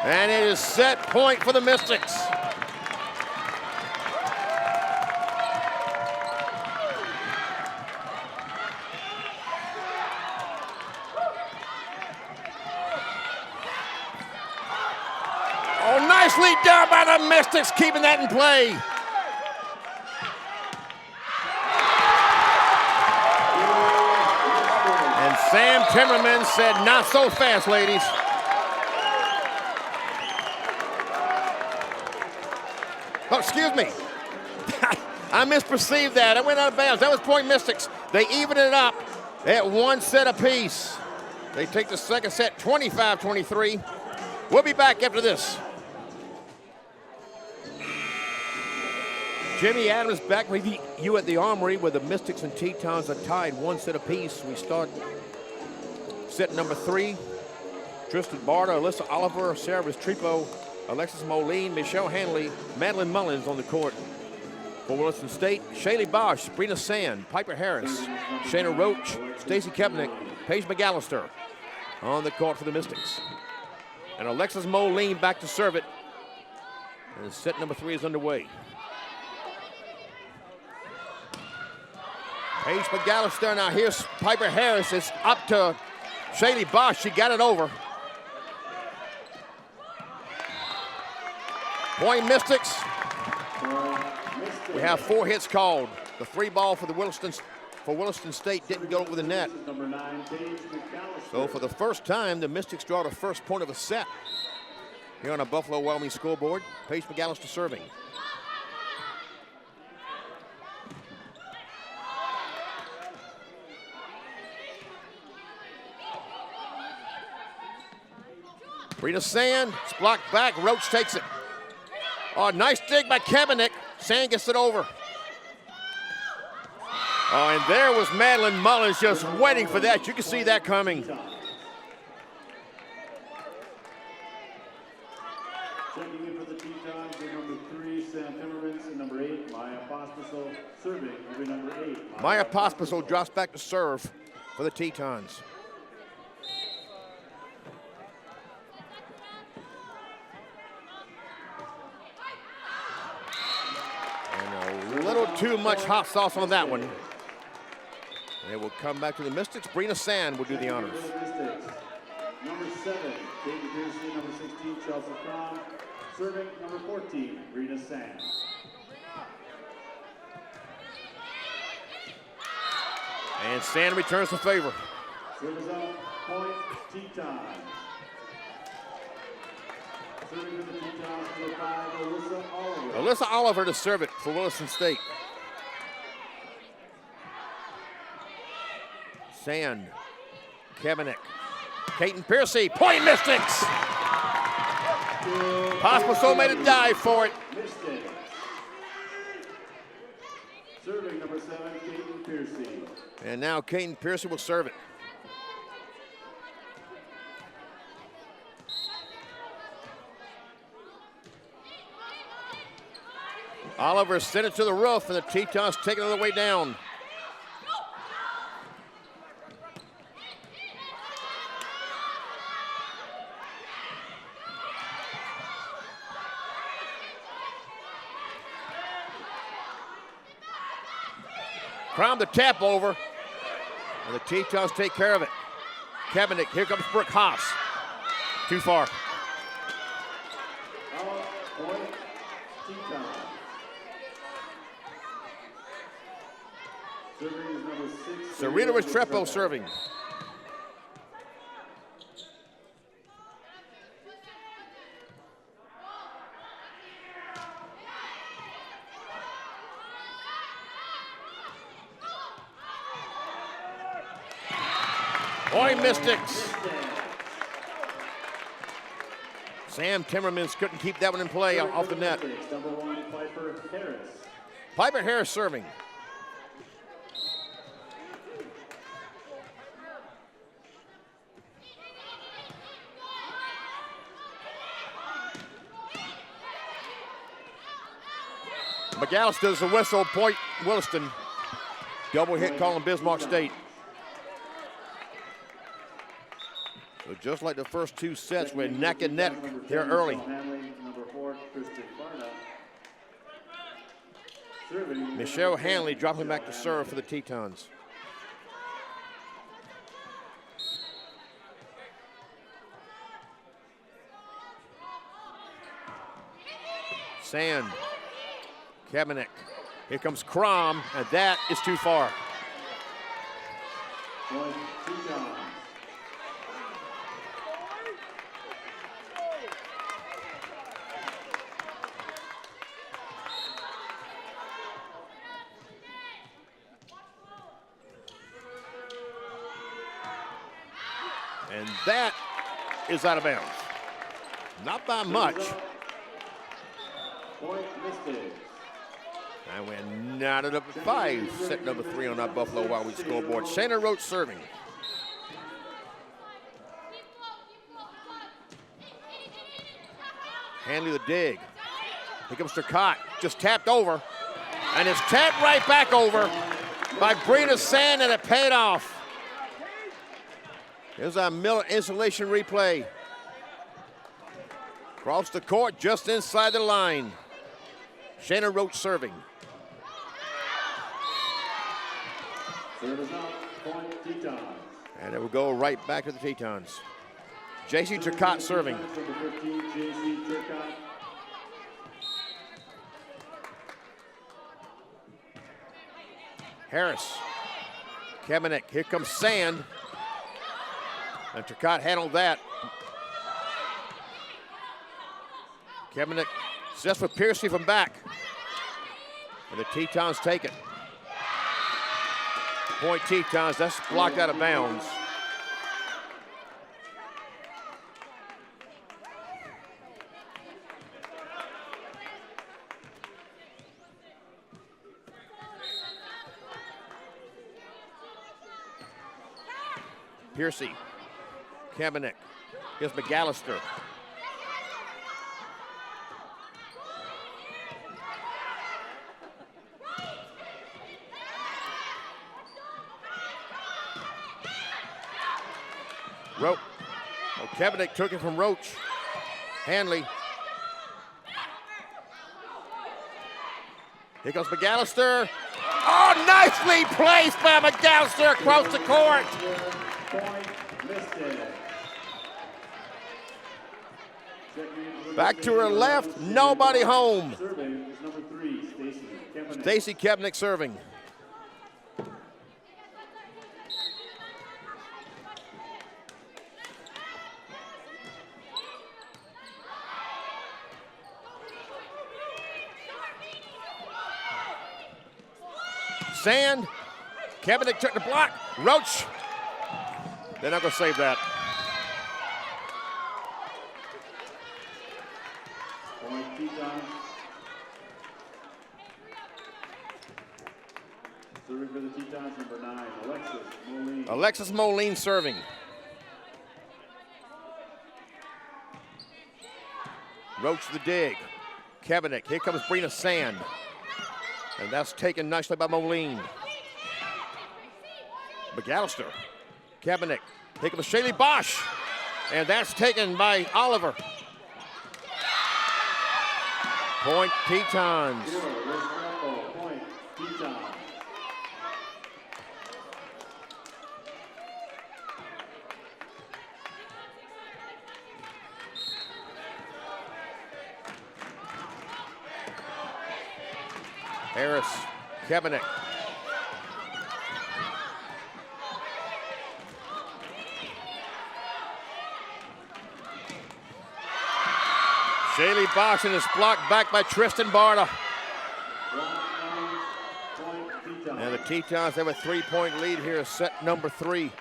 And it is set point for the Mystics. Oh, nicely done by the Mystics, keeping that in play. And Sam Timmerman said, "Not so fast, ladies." Oh, excuse me. I misperceived that. I went out of bounds. That was Point Mystics. They evened it up at one set apiece. They take the second set 25-23. We'll be back after this. Jimmy Adams back with you at the Armory, where the Mystics and Tetons are tied one set apiece. We start set number 3. Tristan Barta, Alyssa Oliver, Sarah Restrepo, Alexis Moline, Michelle Hanley, Madeline Mullins on the court. For Williston State, Shaylee Bosch, Sabrina Sand, Piper Harris, Shayna Roach, Stacy Kepnick, Paige McAllister on the court for the Mystics. And Alexis Moline back to serve it. And set number 3 is underway. Paige McAllister, now here's Piper Harris. It's up to Shaylee Bosch. She got it over. Point Mystics. We have 4 hits called. The 3 ball for Williston State didn't go over the net. So for the first time, the Mystics draw the first point of a set here on a Buffalo Wild Wings scoreboard. Paige McAllister serving. Sabrina Sand, it's blocked back. Roach takes it. Oh, nice dig by Kepnick. Sand gets it over. Oh, and there was Madeline Mullins just waiting for that. You can see that coming. Checking in for the Tetons are number 3, Sam Timmermans, and number 8, Maya Pospisil. Serving will be number 8. Maya Pospisil drops back to serve for the Tetons. And a little too much hot sauce on that one. And it will come back to the Mystics. Brina Sand will do the honors. Number 7, Katie Piercy. Number 16, Chelsea Crom. Serving number 14, Brina Sand. And Sand returns the favor. Service up, point, Tetons. Serving for the Tetons, number 5, Alyssa Oliver. Alyssa Oliver to serve it for Williston State. Sand, Kevinick, Caton Piercy, point Mystics! Pospisil made a dive for it. Mystics. Serving number 7, Caton Piercy. And now Caton Piercy will serve it. Oliver sent it to the roof, and the Tetons take it all the way down. Crom the tap over, and the Tetons take care of it. Kevinick, here comes Brooke Haas. Too far. Point, Tetons. Serving is number 6. Serena Restrepo serving. Boy, Mystics. Sam Timmermans couldn't keep that one in play off the net. Number 1, Piper Harris. Piper Harris serving. McAllister does the whistle, point Williston. Double hit call on Bismarck State. So just like the first 2 sets, we're neck and neck here early. Number 4, Kristen Farna. Serving. Michelle Hanley dropping back to serve for the Tetons. Sand, Kevinick. Here comes Crom, and that is too far. Point, Tetons. And that is out of bounds. Not by much. Point, Mystics. And we're knotted up at 5, set number 3 on our Buffalo Wild Wings scoreboard. Shayna Roach serving. Hanley the dig. Here comes Turcotte, just tapped over. And it's tapped right back over by Brina Sand, and it paid off. Here's our Miller installation replay. Across the court, just inside the line. Shayna Roach serving. Service out, point, Tetons. And it will go right back to the Tetons. JC Turcotte serving. Number 15, JC Turcotte. Harris. Kevinick. Here comes Sand. And Turcotte handled that. Kevinick sets with Piercy from back. And the Tetons take it. Point Tetons, that's blocked out of bounds. Piercy. Kabanek. Here's McAllister. Roach. Oh, Kabanek took it from Roach. Hanley. Here comes McAllister. Oh, nicely placed by McAllister across the court. Back to her left, nobody home. Serving is number 3, Stacy Kempenek. Stacy Kepnick serving. Sand. Kepnick took the block. Roach. They're not going to save that. Point Tetons. Serving for the Tetons, number 9, Alexis Moline. Alexis Moline serving. Roach the dig. Kepnick. Here comes Brina Sand. And that's taken nicely by Moline. McAllister. Kepnick. Here comes Shaylee Bosch. And that's taken by Oliver. Point Tetons. Point Tetons. Harris. Kepnick. Shaylee Bosch and is blocked back by Tristan Barta. And the Tetons have a 3-point lead here, set number 3.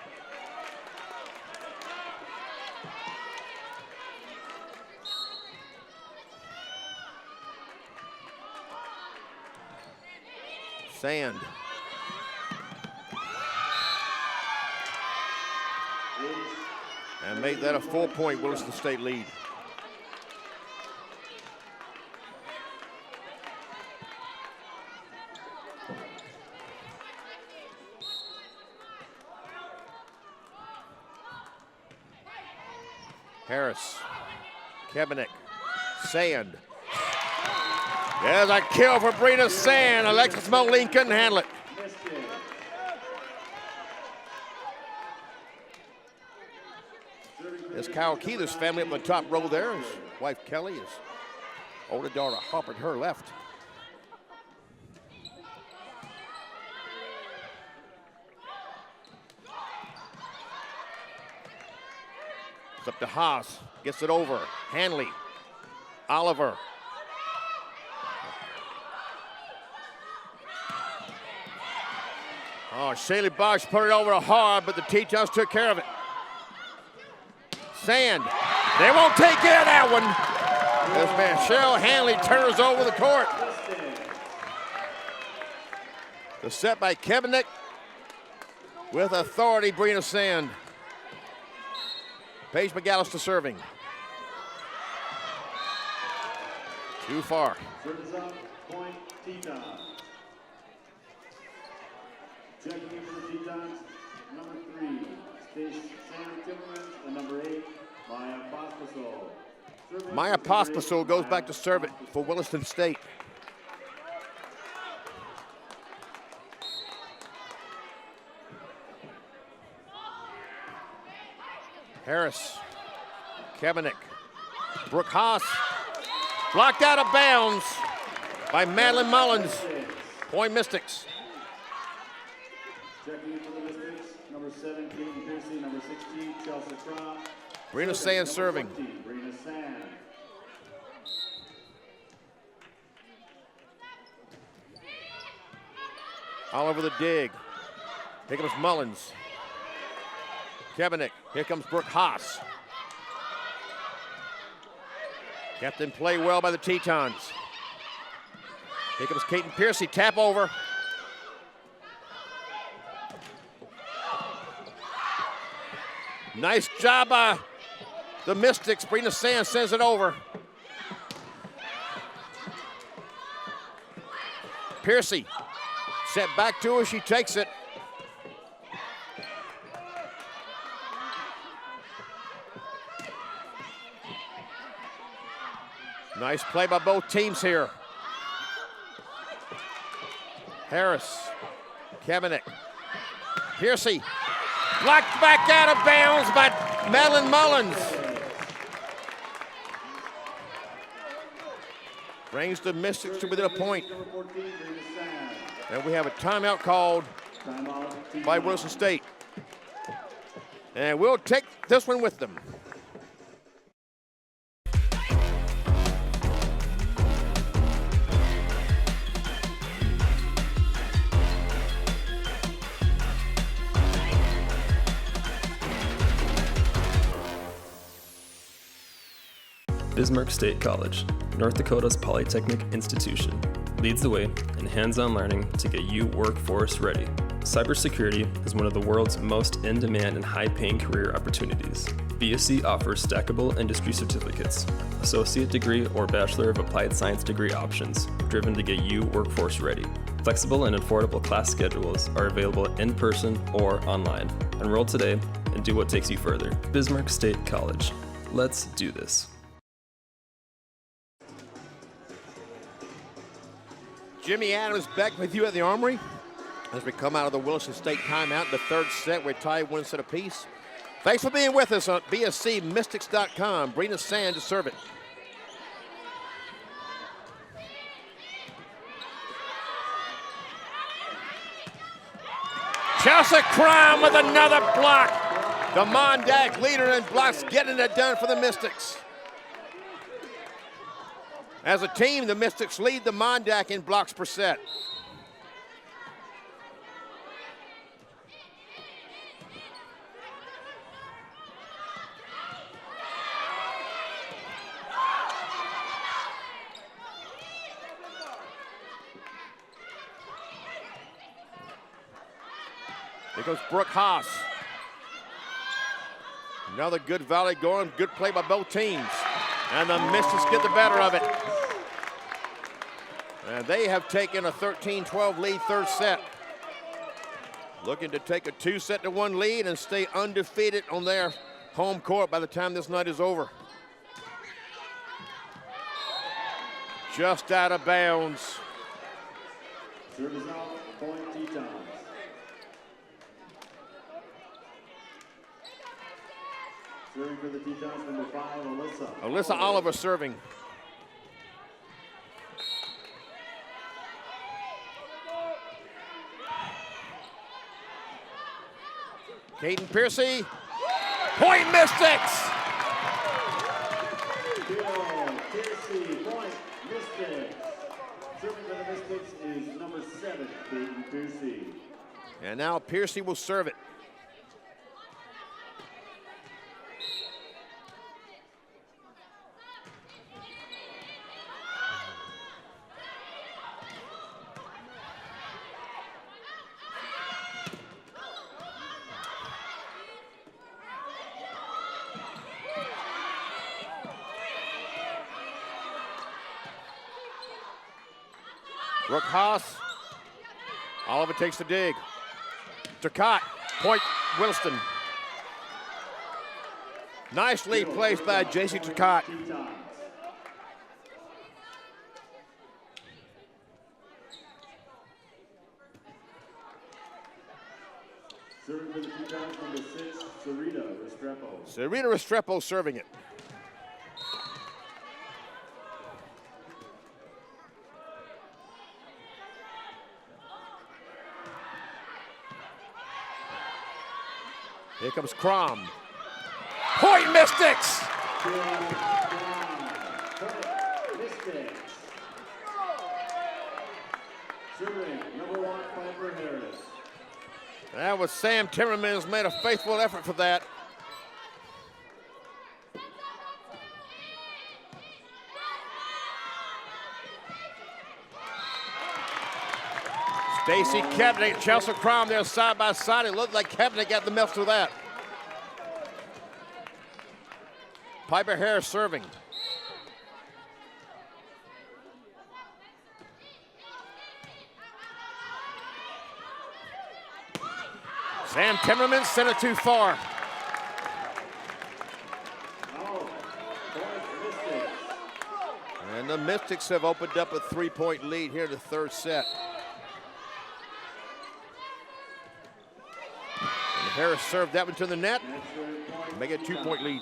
Sand. And made that a 4-point Williston State lead. Harris, Kepnick, Sand. There's a kill for Brina Sand. Alexis Moline couldn't handle it. There's Kyle Keeler's family up on the top row there. His wife Kelly, his older daughter Hopper to her left. It's up to Haas, gets it over. Hanley, Oliver. Oh, Shaylee Bosch put it over hard, but the Tetons took care of it. Sand, they won't take care of that one. As Michelle Hanley turns over the court. The set by Kepnick with authority, Brina Sand. Paige McAllister serving. Too far. Serves up, point Tetons. Checking in for the Tetons, number 3, Stacy Timmermans, and number 8, Maya Pospisil. Maya Pospisil goes back to serve it for Williston State. Harris, Kepnick, Brooke Haas, blocked out of bounds by Madeline Mullins. Point Mystics. Checking in for the Mystics, number 7, Caitlin Piercy, number 16, Chelsea Crum. Brina Sand serving. 20, Brina Sand. All over the dig. Here comes Mullins. Kepnick. Here comes Brooke Haas. Kept in play well by the Tetons. Here comes Caitlin Piercy. Tap over. Nice job by the Mystics. Brina Sand sends it over. Piercy set back to her. She takes it. Nice play by both teams here. Harris, Kavanagh, Piercy, blocked back out of bounds by Madeline Mullins. Brings the Mystics to within a point. And we have a timeout called by Wilson State. And we'll take this one with them. Bismarck State College, North Dakota's polytechnic institution, leads the way in hands-on learning to get you workforce ready. Cybersecurity is one of the world's most in-demand and high-paying career opportunities. BSC offers stackable industry certificates, associate degree or Bachelor of Applied Science degree options, driven to get you workforce ready. Flexible and affordable class schedules are available in person or online. Enroll today and do what takes you further. Bismarck State College. Let's do this. Jimmy Adams back with you at the Armory as we come out of the Wilson State timeout in the third set. We're tied 1 set apiece. Thanks for being with us on BSCMystics.com. Brina Sand to serve it. Chelsea Crum with another block. The Mondak leader in blocks getting it done for the Mystics. As a team, the Mystics lead the Mondak in blocks per set. Here goes Brooke Haas. Another good volley going, good play by both teams. And the Mystics get the better of it. And they have taken a 13-12 lead third set. Looking to take a 2-1 lead and stay undefeated on their home court by the time this night is over. Just out of bounds. Service out, point Tetons. Serving for the Tetons, number 5, Alyssa. Alyssa Oliver serving. Caden Piercy, point Mystics! Piercy, point Mystics. Serving for the Mystics is number 7, Caden Piercy. And now Piercy will serve it. Brooke Haas. Oliver takes the dig. Turcotte, point Williston. Nicely placed by J.C. Turcotte. Serving for the Tetons, number 6, Sarita Restrepo. Sarita Restrepo serving it. Here comes Crom. Point Mystics! Mystics. Serving, number 1, Piper Harris. That was Sam Timmerman has made a faithful effort for that. Stacy Kavanagh, Chelsea Crom there side by side. It looked like Kavanagh got the mess with that. Piper Harris serving. Sam Timmerman sent it too far. And the Mystics have opened up a 3-point lead here in the third set. And Harris served that one to the net. Make it a 2-point lead.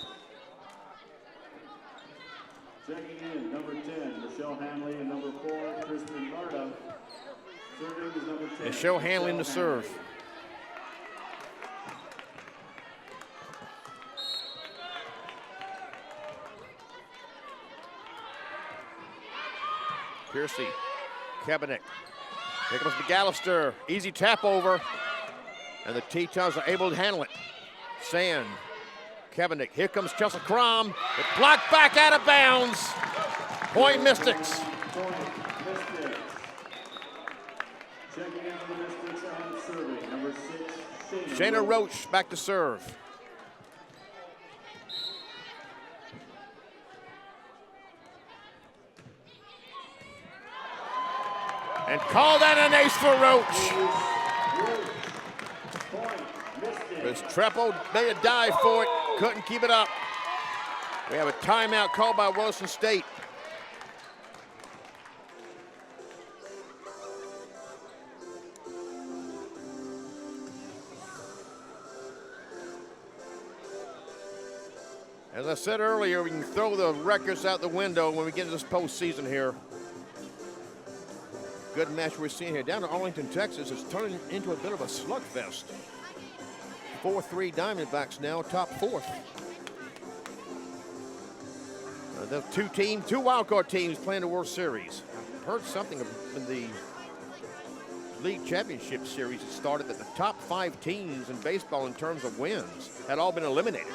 Checking in, number 10, Michelle Hanley, and number 4, Kristen Marta. Serving is number 10. Michelle Hanley to serve. Piercy, Kaepernick. Here comes McAllister. Easy tap over. And the Tetons are able to handle it. Sand, Kaepernick. Here comes Chelsea Crom. It blocked back out of bounds. Point Mystics. Point Mystics. Checking in for the Mystics and serving, number 6, Shayna Roach back to serve. And call that an ace for Roach. This Trepo made a dive for it, couldn't keep it up. We have a timeout called by Williston State. As I said earlier, we can throw the records out the window when we get into this postseason here. Good match we're seeing here. Down in Arlington, Texas, it's turning into a bit of a slugfest. 4-3 Diamondbacks now, top fourth. The two wildcard teams playing the World Series. I've heard something in the League Championship Series that started that the top 5 teams in baseball in terms of wins had all been eliminated.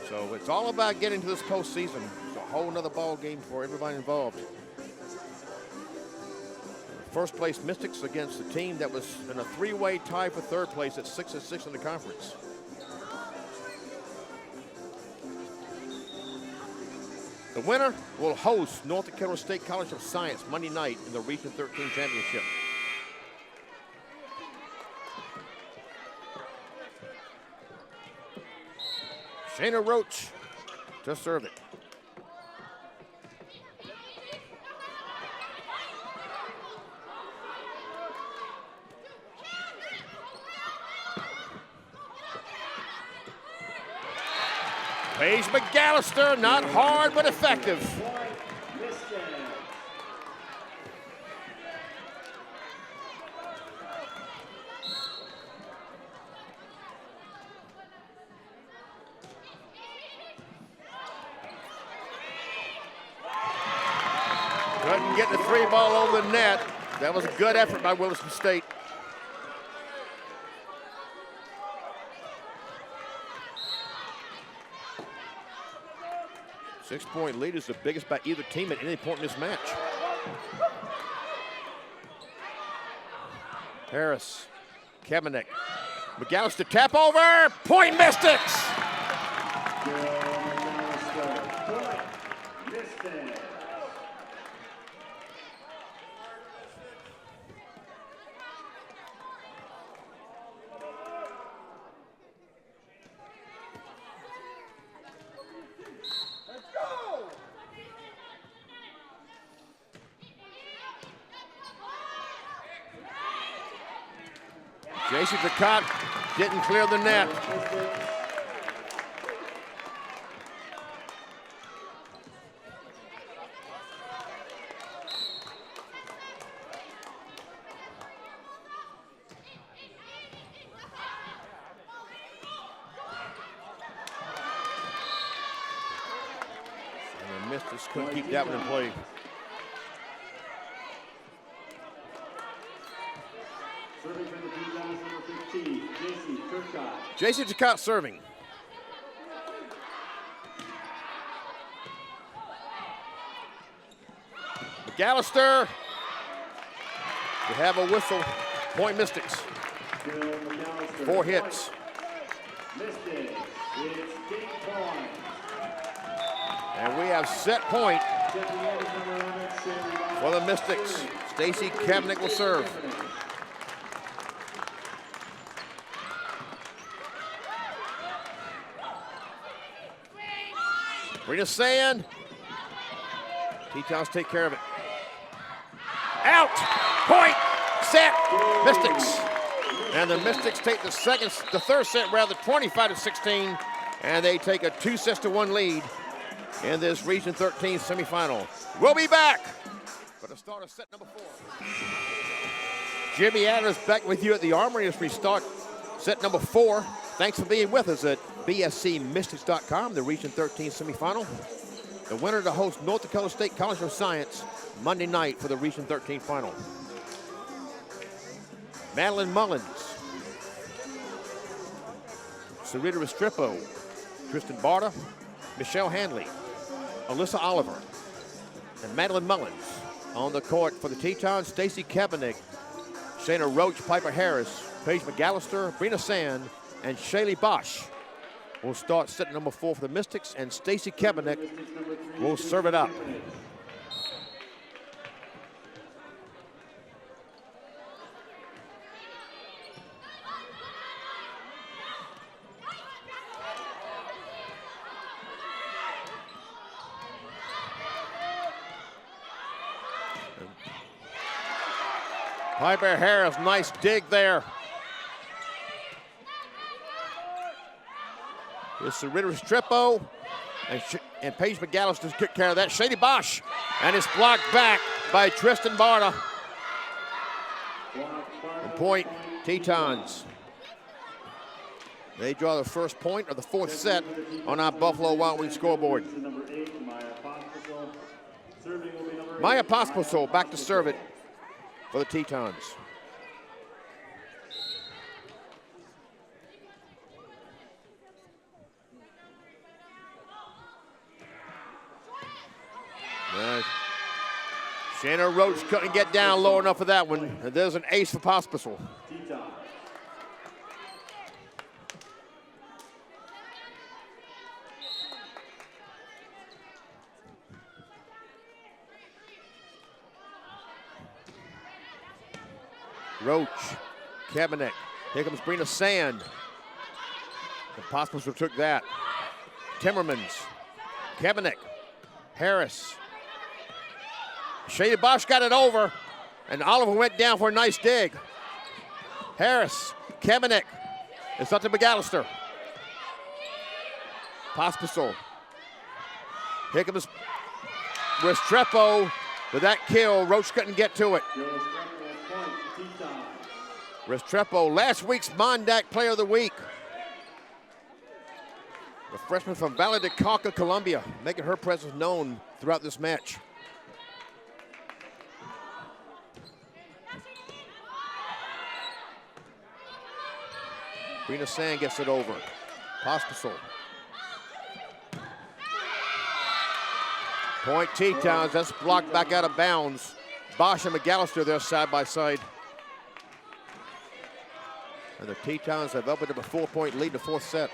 So it's all about getting to this postseason. It's a whole nother ball game for everybody involved. First place Mystics against a team that was in a 3-way tie for third place at 6-6 in the conference. The winner will host North Dakota State College of Science Monday night in the Region 13 Championship. Shayna Roach to serve it. Paige McAllister, not hard but effective. Couldn't get the 3 ball over the net. That was a good effort by Williston State. Six-point lead is the biggest by either team at any point in this match. Harris, Kaepernick, McAllister tap over, point Mystics! J.C. Ducat didn't clear the net. And the Mystics couldn't keep that one in play. J.C. Ducat serving. McAllister. We have a whistle. Point Mystics. 4 hits. Mystics, it's game point. And we have set point for the Mystics. Stacy Kaepernick will serve. Rita Sand. Tetons take care of it. Out. Point. Set. Mystics. And the Mystics take the third set rather, 25-16, and they take a 2-1 lead in this Region 13 semifinal. We'll be back for the start of set number 4. Jimmy Adams back with you at the Armory as we start set number 4. Thanks for being with us at bscmystics.com, the Region 13 semifinal. The winner to host North Dakota State College of Science Monday night for the Region 13 final. Madeline Mullins, Sarita Restrepo, Tristan Barta, Michelle Hanley, Alyssa Oliver, and Madeline Mullins. On the court for the Tetons, Stacy Kaepernick, Shayna Roach, Piper Harris, Paige McAllister, Brina Sand, and Shaylee Bosch will start set number 4 for the Mystics, and Stacy Kaepernick will serve it up. Piper Harris, nice dig there. Here's Sarita Restrepo, and Paige McAllister took care of that. Shady Bosch, and it's blocked back by Tristan Barta. Point, Tetons. They draw the first point of the 4th set on our Buffalo Wild Wings scoreboard. Maya Pospisil back to serve it for the Tetons. Shanna Roach couldn't get down low enough for that one. And there's an ace for Pospisil. Roach, Kaepernick. Here comes Brina Sand. The Pospisil took that. Timmermans, Kaepernick, Harris. Shady Bosch got it over, and Oliver went down for a nice dig. Harris, Kaepernick. It's up to McAllister. Pospisil. Here comes Restrepo with that kill. Roach couldn't get to it. Restrepo, last week's Mondac Player of the Week. The freshman from Valle de Cauca, Colombia, making her presence known throughout this match. Brina Sand gets it over. Pospisil. Point Tetons, that's blocked back out of bounds. Bosch and McAllister there side by side. And the Tetons have opened up a 4-point lead in the 4th set.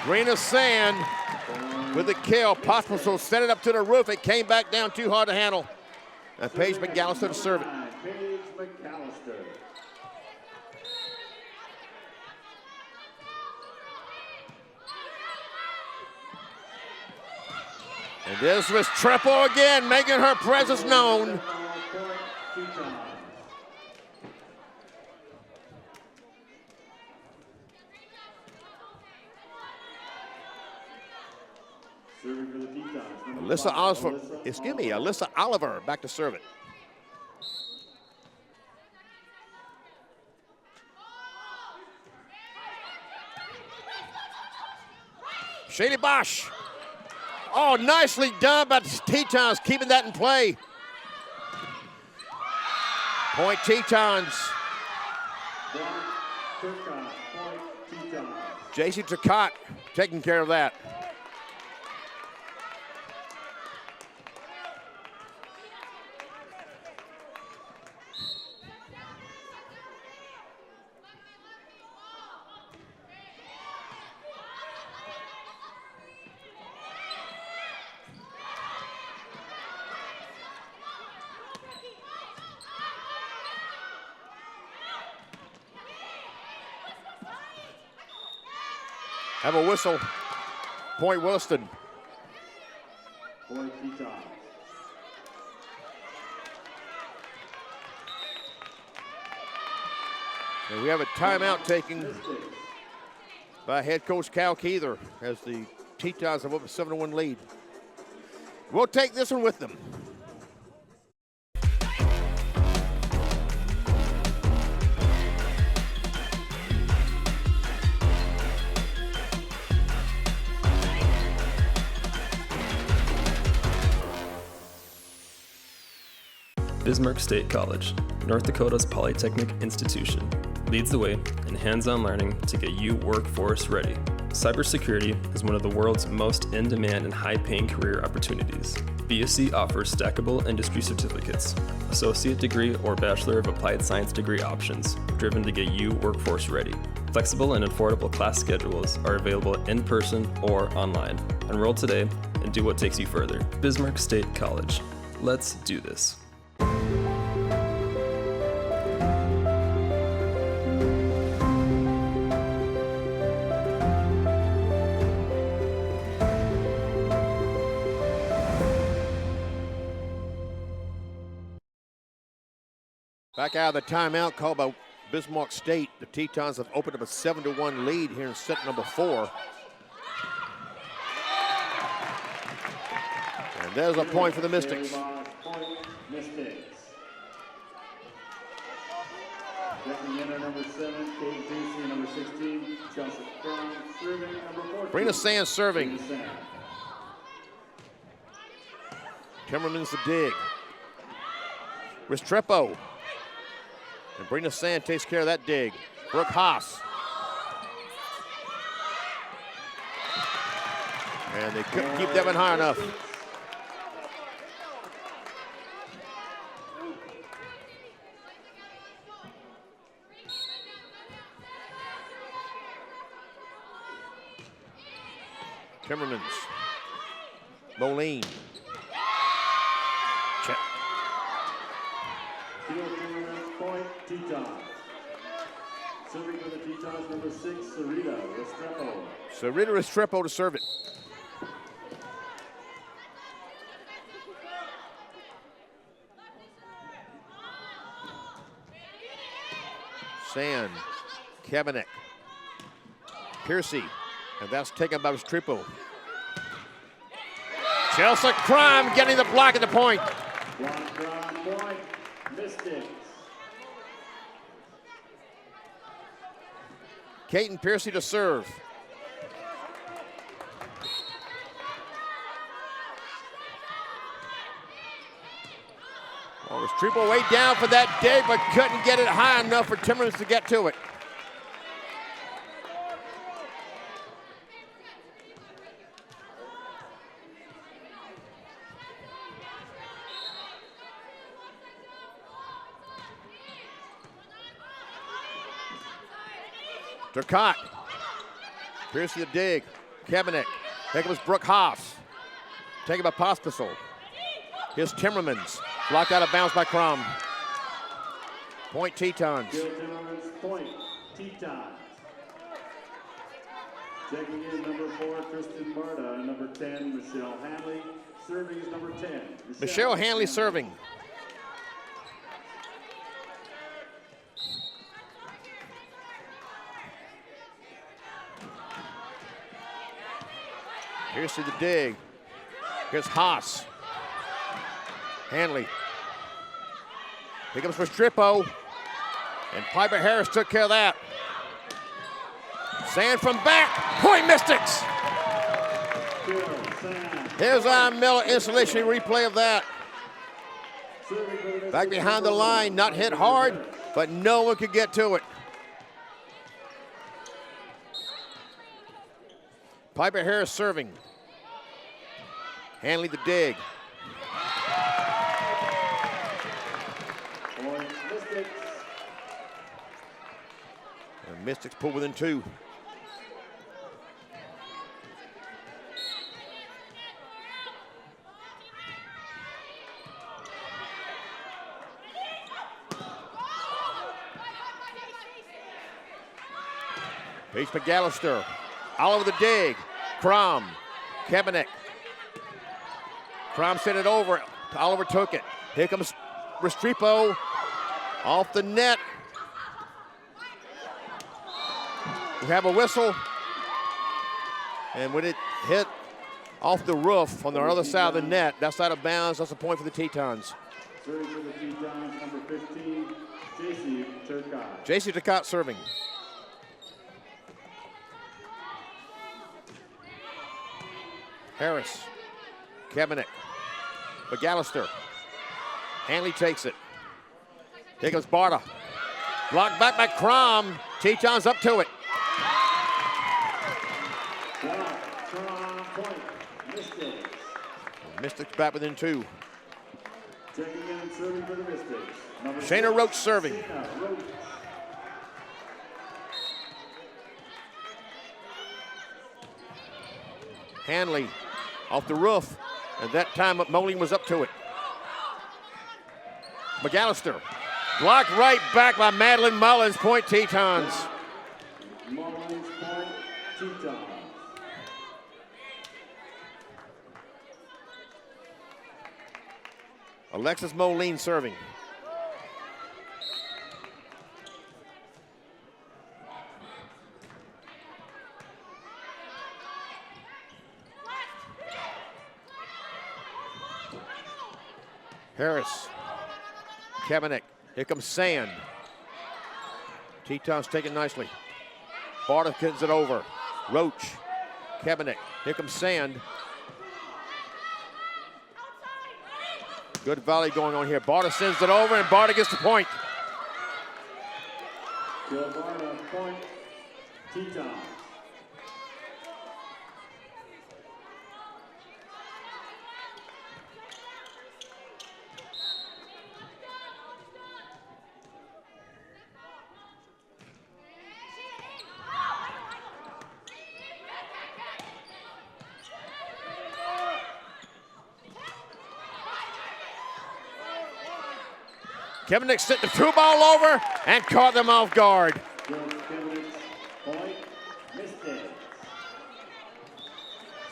Brina Sand with the kill. Pospisil set it up to the roof. It came back down too hard to handle. And Paige McAllister to serve it. Paige McAllister. And this was Restrepo again, making her presence known. Alyssa Oliver back to serve it. Shady Bosch. Oh, nicely done by the Tetons, keeping that in play. Point Tetons. JC Turcotte taking care of that. Have a whistle. Point Williston. Point Tetons. And we have a timeout taken by head coach Cal Keither as the Tetons have up a 7-1 lead. We'll take this one with them. Bismarck State College, North Dakota's polytechnic institution, leads the way in hands-on learning to get you workforce ready. Cybersecurity is one of the world's most in-demand and high-paying career opportunities. BSC offers stackable industry certificates, associate degree or Bachelor of Applied Science degree options, driven to get you workforce ready. Flexible and affordable class schedules are available in person or online. Enroll today and do what takes you further. Bismarck State College. Let's do this. Back out of the timeout called by Bismarck State. The Tetons have opened up a 7-1 lead here in set number 4. And there's a point for the Mystics. Checking in at number 7, Kate Casey, number 16, Chelsea Brown, serving number 14. Brina Sand serving. Brina Sand. Timmerman's the dig. Restrepo. And Brina Sand takes care of that dig. Brooke Haas. And they couldn't keep that one high enough. Timmermans. Moline. Check. Timmermans point, Tetons. Serving for the Tetons, number 6, Sarita Restrepo. Sarita Restrepo to serve it. Sand. Kabanek. Piercy. And that's taken by Restrepo. Chelsea Crime getting the block at the point. Block from point, Mystics. Caton Piercy to serve. Well, Restrepo way down for that dig, but couldn't get it high enough for Timmermans to get to it. Turcotte. Piercy the dig. Kabanek. Take it was Brooke Haas. Taken by Pospisil. Here's Timmermans. Blocked out of bounds by Crum. Point Tetons. Jill Timmermans point, Tetons. Checking in number 4, Kristen Barta, and number 10, Michelle Hanley. Serving is number 10. Michelle Hanley serving. Here's to the dig. Here's Haas. Hanley. Here comes Restrepo. And Piper Harris took care of that. Sand from back. Point Mystics. Here's our Miller installation replay of that. Back behind the line, not hit hard, but no one could get to it. Piper Harris serving. Hanley the dig. And Mystics pull within 2. Paige McAllister. Oliver the dig. Crom. Kabanek. Crom sent it over. Oliver took it. Here comes Restrepo. Off the net. We have a whistle. And when it hit off the roof on the other side of the net, that's out of bounds. That's a point for the Tetons. Serving for the Tetons, number 15, J.C. Turcotte. J.C. Turcotte serving. Harris. Kabanek. McAllister. Hanley takes it. Here comes Barta. Blocked back by Crom. Tetons up to it. Point. Mystics. Mystics back within 2. Checking in and serving for the Mystics. Number Shayna 6, Roach serving. Shayna Roach. Hanley off the roof. And that time Moline was up to it. McAllister. Blocked right back by Madeline Mullins. Point Tetons. Mullins point, Tetons. Alexis Moline serving. Harris. Kabanek. Here comes Sand. Tetons taking nicely. Barta gets it over. Roach. Kabanek. Here comes Sand. Good volley going on here. Barta sends it over, and Barta gets the point. Joe Barta point, Tetons. Kabanek sent the 2-ball over and caught them off guard. Point, Mystics.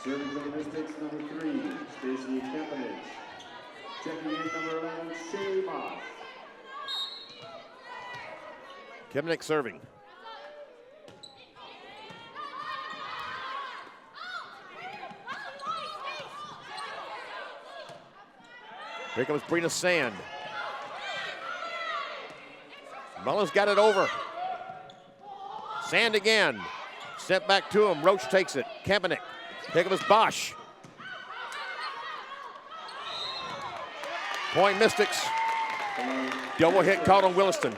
Serving for the Mystics, number 3, Stacy Kabanek. Checking in, number 11, Shay Moss. Kabanek serving. Here comes Brina Sand. Mullins got it over. Sand again. Step back to him. Roach takes it. Kabanek. Here comes Bosch. Point Mystics. Double hit caught on Williston.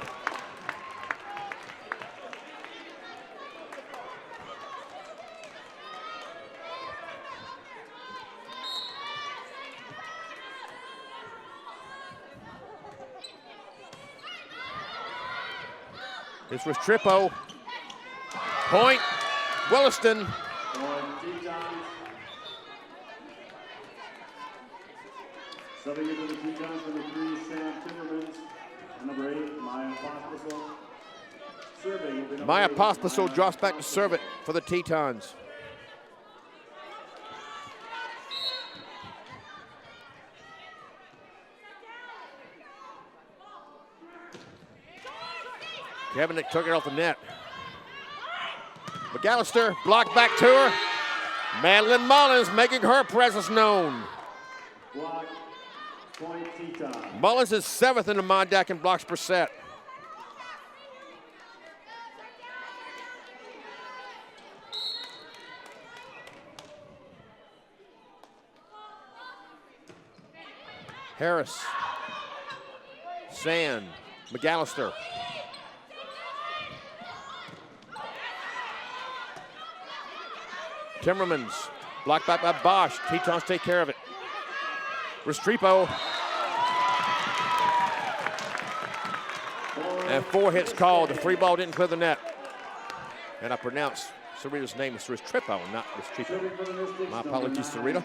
This was Trippo. Point, Williston. Subbing into the Tetons, number 3, Sam Timmermans. And number 8, Maya Pospisil. Serving will be number Maya 8, Pospisil drops back to serve it for the Tetons. Kabanek took it off the net. McAllister blocked back to her. Madeline Mullins making her presence known. Block, point, Tetons. Mullins is 7th in the Mondack in blocks per set. Harris. Sand. McAllister. Timmermans, blocked back by Bosch. Tetons take care of it. Restrepo. And 4 hits called. The free ball didn't clear the net. And I pronounced Sarita's name is Restrepo, not Restrepo. My apologies, Sarita.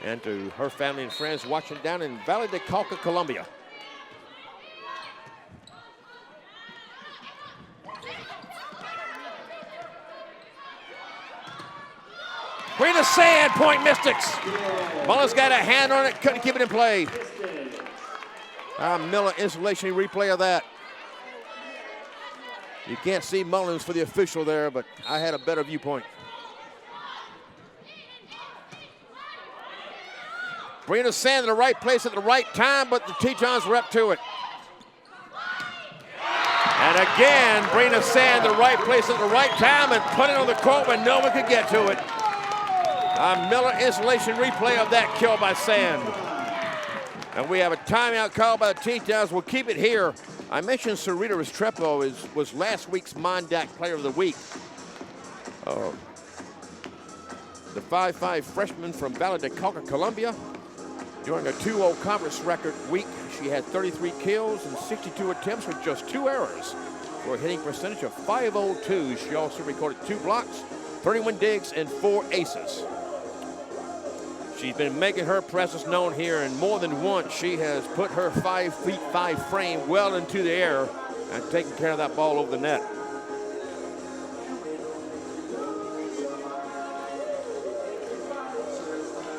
And to her family and friends watching down in Valle de Cauca, Colombia. Brina Sand, point Mystics. Mullins got a hand on it, couldn't keep it in play. Miller installation replay of that. You can't see Mullins for the official there, but I had a better viewpoint. Brina Sand in the right place at the right time, but the Tetons were up to it. And again, Brina Sand in the right place at the right time and put it on the court when no one could get to it. Miller installation replay of that kill by Sand. And we have a timeout call by the Tetons. We'll keep it here. I mentioned Sarita Restrepo was last week's Mondac Player of the Week. The 5'5" freshman from Valle de Cauca, Colombia. During a 2-0 conference record week, she had 33 kills and 62 attempts with just 2 errors for a hitting percentage of .502. She also recorded 2 blocks, 31 digs, and 4 aces. She's been making her presence known here, and more than once she has put her 5'5" frame well into the air and taken care of that ball over the net.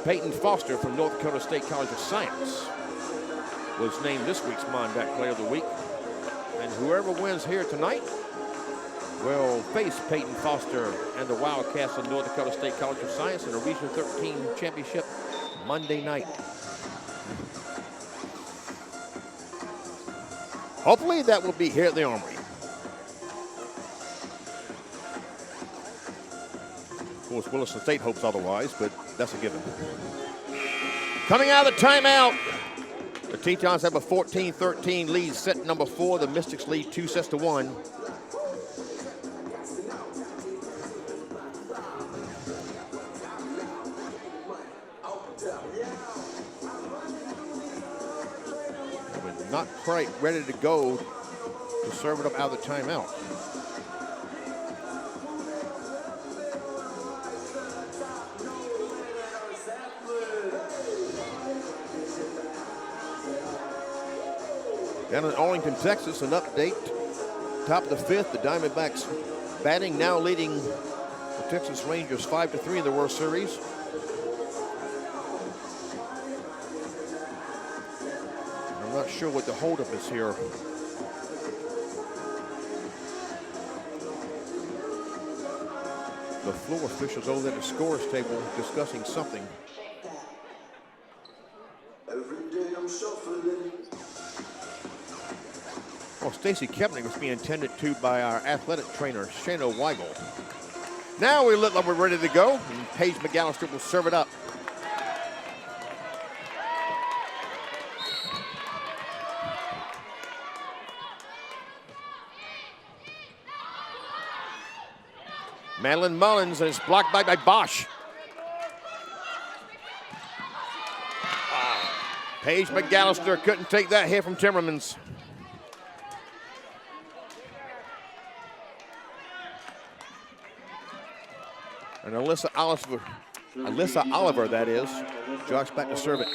Peyton Foster from North Dakota State College of Science was named this week's Mondac Player of the Week. And whoever wins here tonight will face Peyton Foster and the Wildcats of North Dakota State College of Science in a Region 13 championship Monday night. Hopefully that will be here at the Armory. Of course, Williston State hopes otherwise, but that's a given. Coming out of the timeout, the Tetons have a 14-13 lead, set number 4. The Mystics lead 2-1. We're not quite ready to go to serve it up out of the timeout. Down in Arlington, Texas, an update. Top of the 5th, the Diamondbacks batting, now leading the Texas Rangers 5-3 in the World Series. I'm not sure what the holdup is here. The floor officials over at the scores table discussing something. Every day I'm shuffling. Well, Stacy Kepnick was being attended to by our athletic trainer, Shana Weigel. Now we look like we're ready to go, and Paige McAllister will serve it up. Madeline Mullins, and it's blocked by Bosch. Paige McAllister couldn't take that hit from Timmermans. And Alyssa Oliver, that is, jogs back to serve it.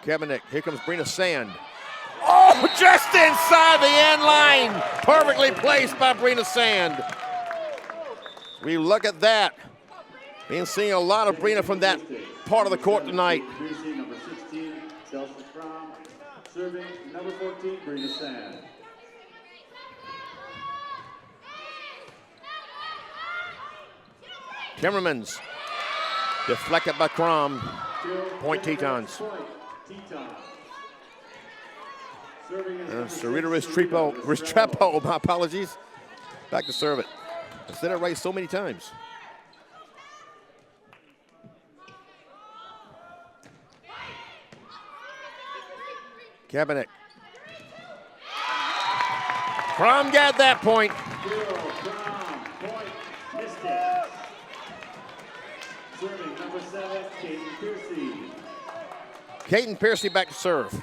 Kepnick, here comes Brina Sand. Oh, just inside the end line. Perfectly placed by Brina Sand. We look at that. Been seeing a lot of Brina from that part of the court tonight. Number 16, Chelsea Crom. Serving number 14, Brina Sand. Timmermans, deflected by Crom. Point Tetons. Sarita Restrepo, my apologies. Back to serve it. I said it right so many times. Kepnick. Crom got that point. Serving number 7, Kaden Piercy. Kaden Piercy back to serve.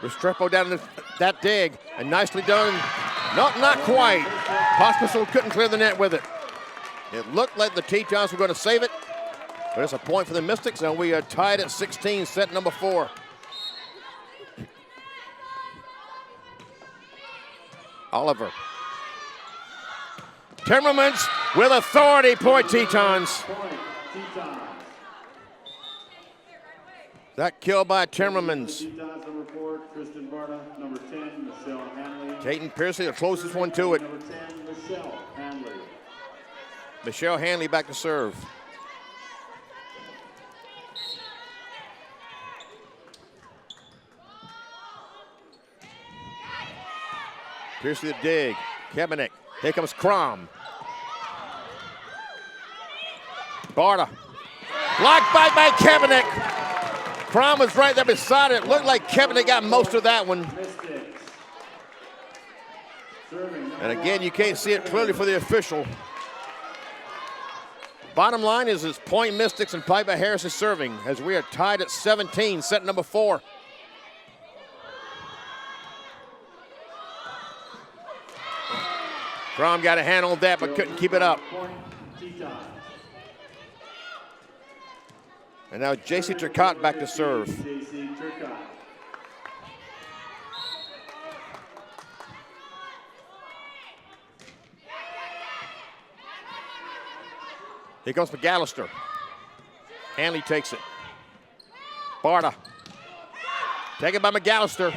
Restrepo down in that dig, and nicely done. Not quite. Pospisil couldn't clear the net with it. It looked like the Tetons were going to save it, but it's a point for the Mystics, and we are tied at 16, set number 4. Oliver. Timmermans with authority, point Tetons. Point, Tetons. That kill by Timmermans. Tetons, number 4, Kristen Barta. Number 10, Michelle Hanley. Peyton Piercy, the closest one to it. Number 10, Michelle Hanley. Michelle Hanley back to serve. Piercy the dig. Kaepernick. Here comes Crom. Barta. Blocked by Kaepernick. Crom was right there beside it. Looked like Kaepernick got most of that one. And again, you can't see it clearly for the official. Bottom line is it's point Mystics and Piper Harris is serving as we are tied at 17, set number 4. Crom got a handle on that but couldn't keep it up. And now J.C. Turcotte back to serve. Here comes McAllister. Hanley takes it. Barta. Taken by McAllister.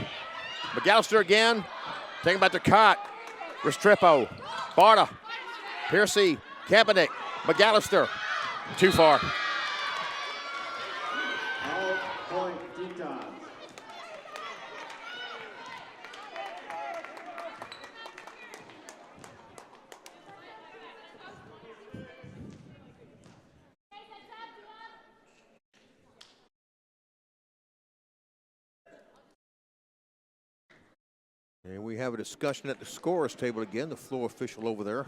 McAllister again. Taken by Turcotte. Restrepo. Barta. Piercy. Kaepernick. McAllister. Too far. Point Tetons. And we have a discussion at the scorers table again, the floor official over there.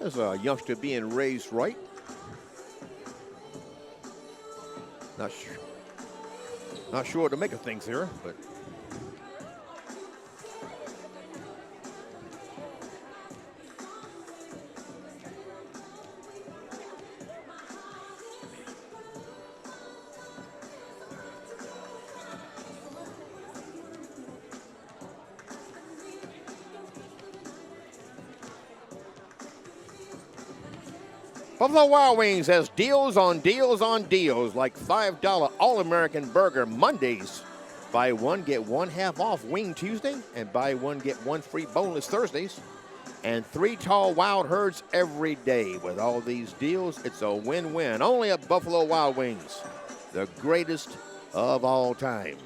There's a youngster being raised right. Not sure what to make of things here, but Buffalo Wild Wings has deals on deals on deals, like $5 All-American Burger Mondays. Buy one, get one half off Wing Tuesday, and buy one, get one free boneless Thursdays. And 3 tall wild herds every day. With all these deals, it's a win-win. Only at Buffalo Wild Wings, the greatest of all time.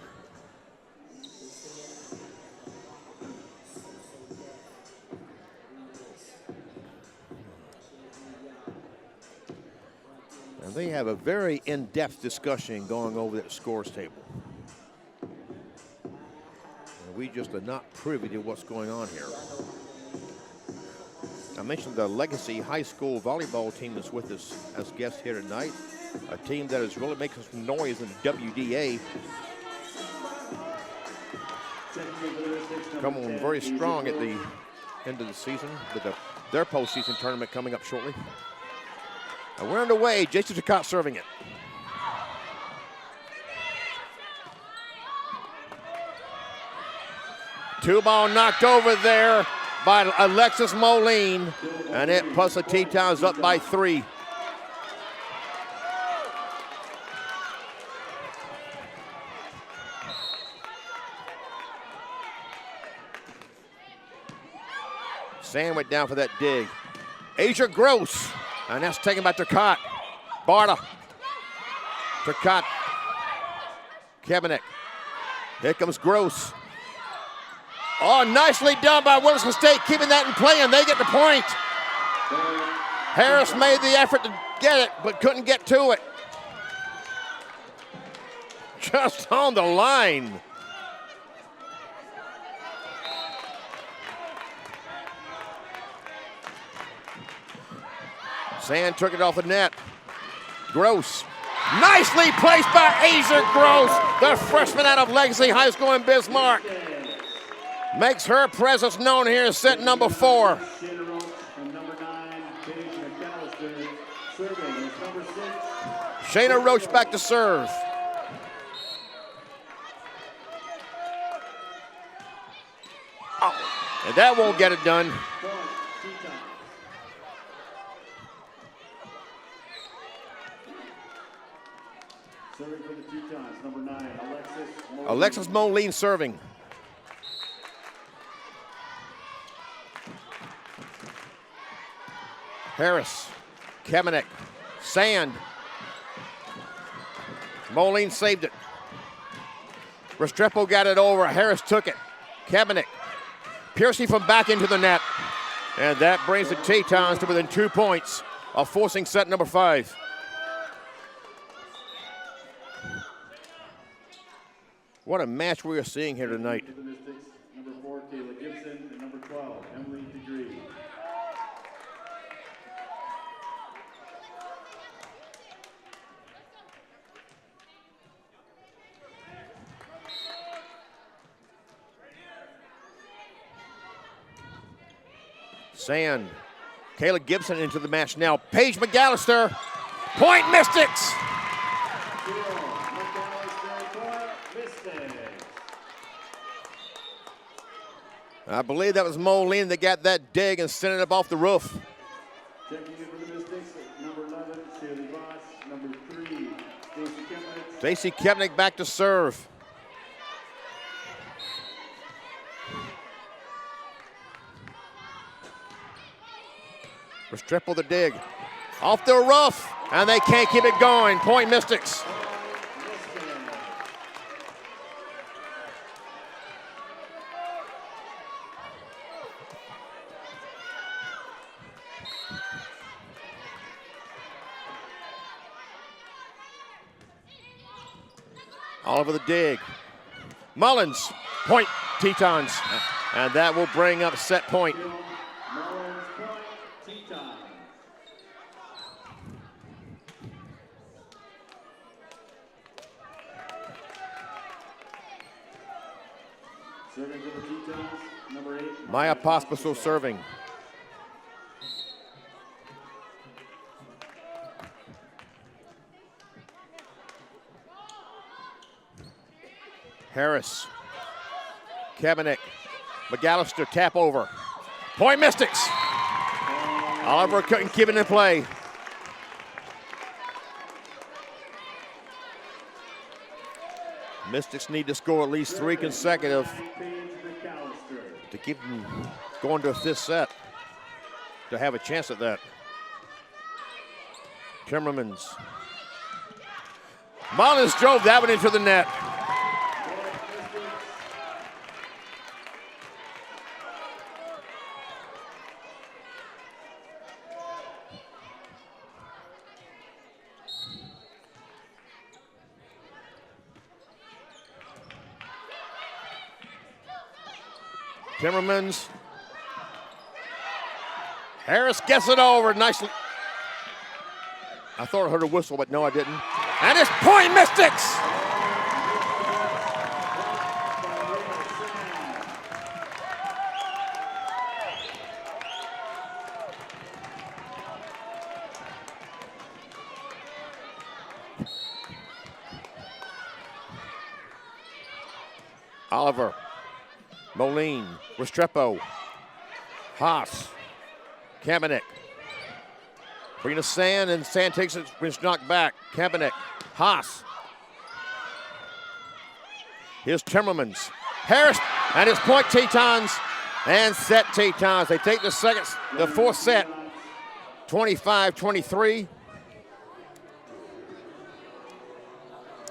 And they have a very in-depth discussion going over that scores table. And we just are not privy to what's going on here. I mentioned the Legacy High School volleyball team that's with us as guests here tonight. A team that is really making some noise in the WDA. Come on very strong at the end of the season with their postseason tournament coming up shortly. And we're underway. Jason Turcotte serving it. Two ball knocked over there by Alexis Moline. And it plus the Tetons up by 3. Sam went down for that dig. Asia Gross. And that's taken by Turcotte. Barta. Turcotte. Kaepernick. Here comes Gross. Oh, nicely done by Wilson State, keeping that in play, and they get the point. Harris made the effort to get it, but couldn't get to it. Just on the line. Sand took it off the net. Gross. Nicely placed by Asia Gross, the freshman out of Legacy High School in Bismarck. Makes her presence known here in set number 4. Shayna Roach and number 9, Paige McAllister. Serving is number 6. Shayna Roach back to serve. Oh, and that won't get it done. Point, Tetons. Serving for the Tetons, number 9, Alexis Moline serving. Harris, Kamenek, Sand. Moline saved it. Restrepo got it over. Harris took it. Kamenek. Piercy from back into the net. And that brings the Tetons to within 2 points of forcing set number 5. What a match we are seeing here tonight. the Mystics, number 4, Kayla Gibson, and number 12, Emily Degree. Sand. Kayla Gibson into the match now. Paige McAllister. Point Mystics. I believe that was Moline that got that dig and sent it up off the roof. Checking in for the Mystics, number 11, Shaylee Voss, number 3, Stacey Kemnick. Stacey Kemnick back to serve. Restrepo the dig. Off the rough, and they can't keep it going. Point Mystics. Oliver the dig. Mullins, point Tetons. And that will bring up set point. Mullins point, Tetons. Serving for the Tetons, number 8. Maya Pospisil serving. Harris, Kamenek, McAllister tap over. Point Mystics. Oliver couldn't keep it in play. Mystics need to score at least 3 consecutive to keep them going to a 5th set, to have a chance at that. Timmermans. Mullins drove that one into the net. Timmermans. Harris gets it over nicely. I thought I heard a whistle, but no, I didn't. And it's point Mystics. Oliver. Moline, Restrepo, Haas, Kamenek. Bring to Sand, and Sand takes it, it's knocked back. Kamenek, Haas. Here's Timmermans. Harris, and it's point Tetons, and set Tetons. They take the 4th set, 25-23.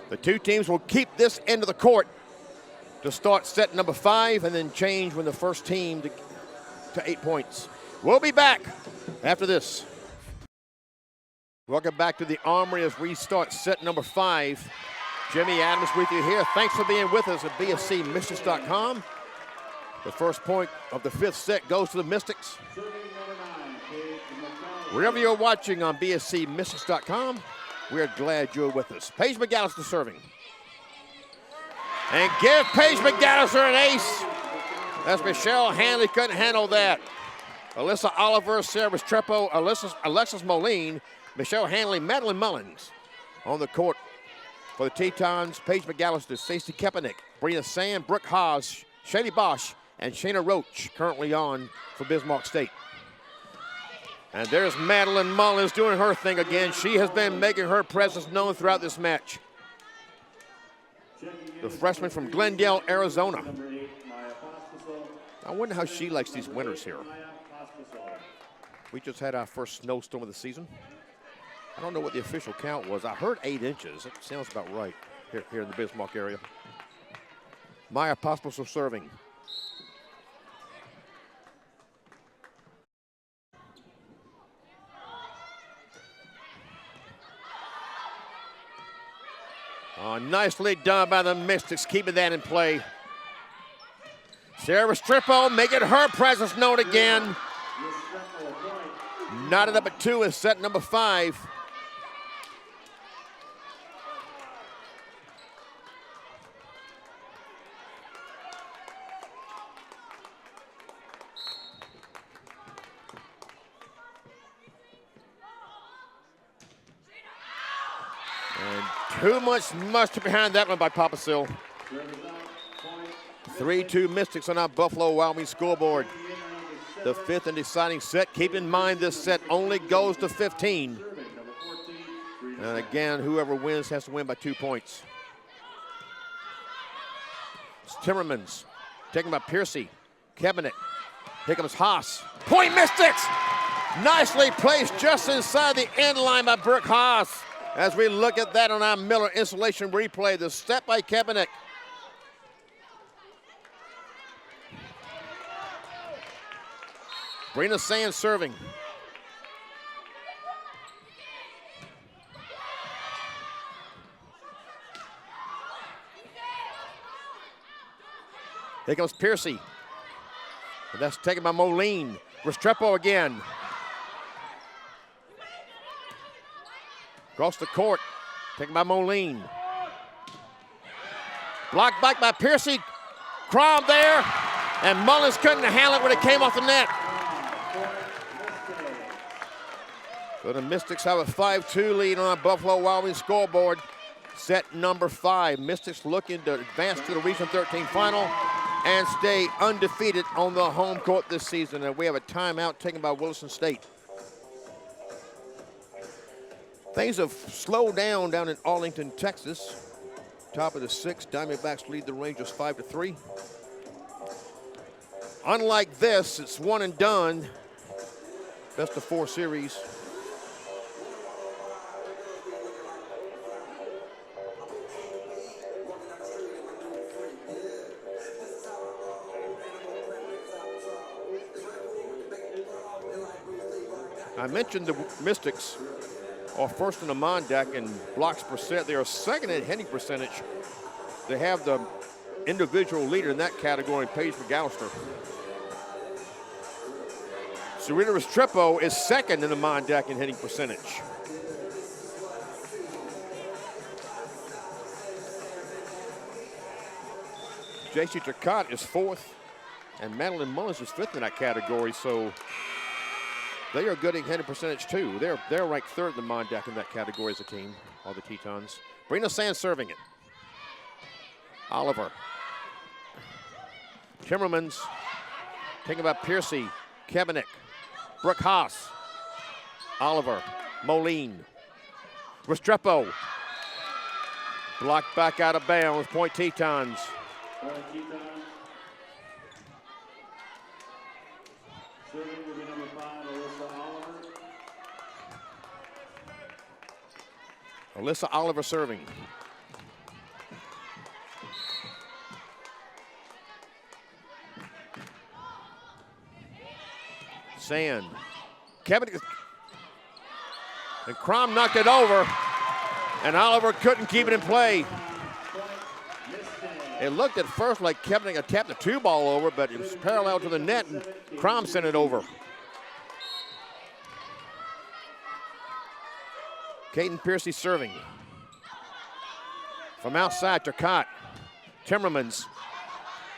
The two teams will keep this end of the court to start set number 5 and then change when the first team to 8 points. We'll be back after this. Welcome back to the Armory as we start set number 5. Jimmy Adams with you here. Thanks for being with us at bscmystics.com. The first point of the 5th set goes to the Mystics. Wherever you're watching on bscmystics.com, We're glad you're with us. Paige McAllister serving. And give Paige McAllister an ace. That's Michelle Hanley, couldn't handle that. Alyssa Oliver, Sarah Restrepo, Alexis Moline, Michelle Hanley, Madeline Mullins on the court for the Tetons. Paige McAllister, Stacey Kaepernick, Brina Sand, Brooke Haas, Shady Bosch, and Shayna Roach currently on for Bismarck State. And there's Madeline Mullins doing her thing again. She has been making her presence known throughout this match. The freshman from Glendale, Arizona. I wonder how she likes these winters here. We just had our first snowstorm of the season. I don't know what the official count was. I heard 8 inches. That sounds about right here in the Bismarck area. Maya Pospisil serving. Oh, nicely done by the Mystics, keeping that in play. Sarah Restrepo making her presence known again. Knotted up at 2 is set number 5. And too much mustard behind that one by Pospisil. 3-2 Mystics on our Buffalo Wild Wings scoreboard. The 5th and deciding set. Keep in mind this set only goes to 15. And again, whoever wins has to win by 2 points. It's Timmermans taken by Piercy. Kaepernick. Here comes Haas. Point Mystics! Nicely placed just inside the end line by Brooke Haas. As we look at that on our Miller installation replay, the step by Kaepernick. Brina Sand serving. Here comes Piercy. And that's taken by Moline. Restrepo again. Across the court, taken by Moline. Blocked back by Piercy. Crom there. And Mullins couldn't handle it when it came off the net. So the Mystics have a 5-2 lead on our Buffalo Wild Wings scoreboard. Set number 5. Mystics looking to advance to the Region 13 final and stay undefeated on the home court this season. And we have a timeout taken by Wilson State. Things have slowed down in Arlington, Texas. Top of the 6th, Diamondbacks lead the Rangers 5-3. Unlike this, it's one and done. Best of 4 series. I mentioned the Mystics are first in the Mondac in blocks percent. They are second in hitting percentage. They have the individual leader in that category, Paige McAllister. Serena Restrepo is second in the Mondac in hitting percentage. JC Turcotte is 4th, and Madeline Mullins is 5th in that category, so they are good at hitting percentage too. They're ranked 3rd in the Mondac in that category as a team, all the Tetons. Brina Sand serving it. Oliver. Timmermans taken by Piercy, Kaepernick, Brooke Haas, Oliver, Moline, Restrepo. Blocked back out of bounds, point Tetons. Serving will be number 5, Alyssa Oliver. Alyssa Oliver serving. Sand. Kevin and Crom knocked it over, and Oliver couldn't keep it in play. It looked at first like Kevin had tapped the 2 ball over, but it was parallel to the net, and Crom sent it over. Caden Piercy serving. From outside, Turcotte. Timmermans.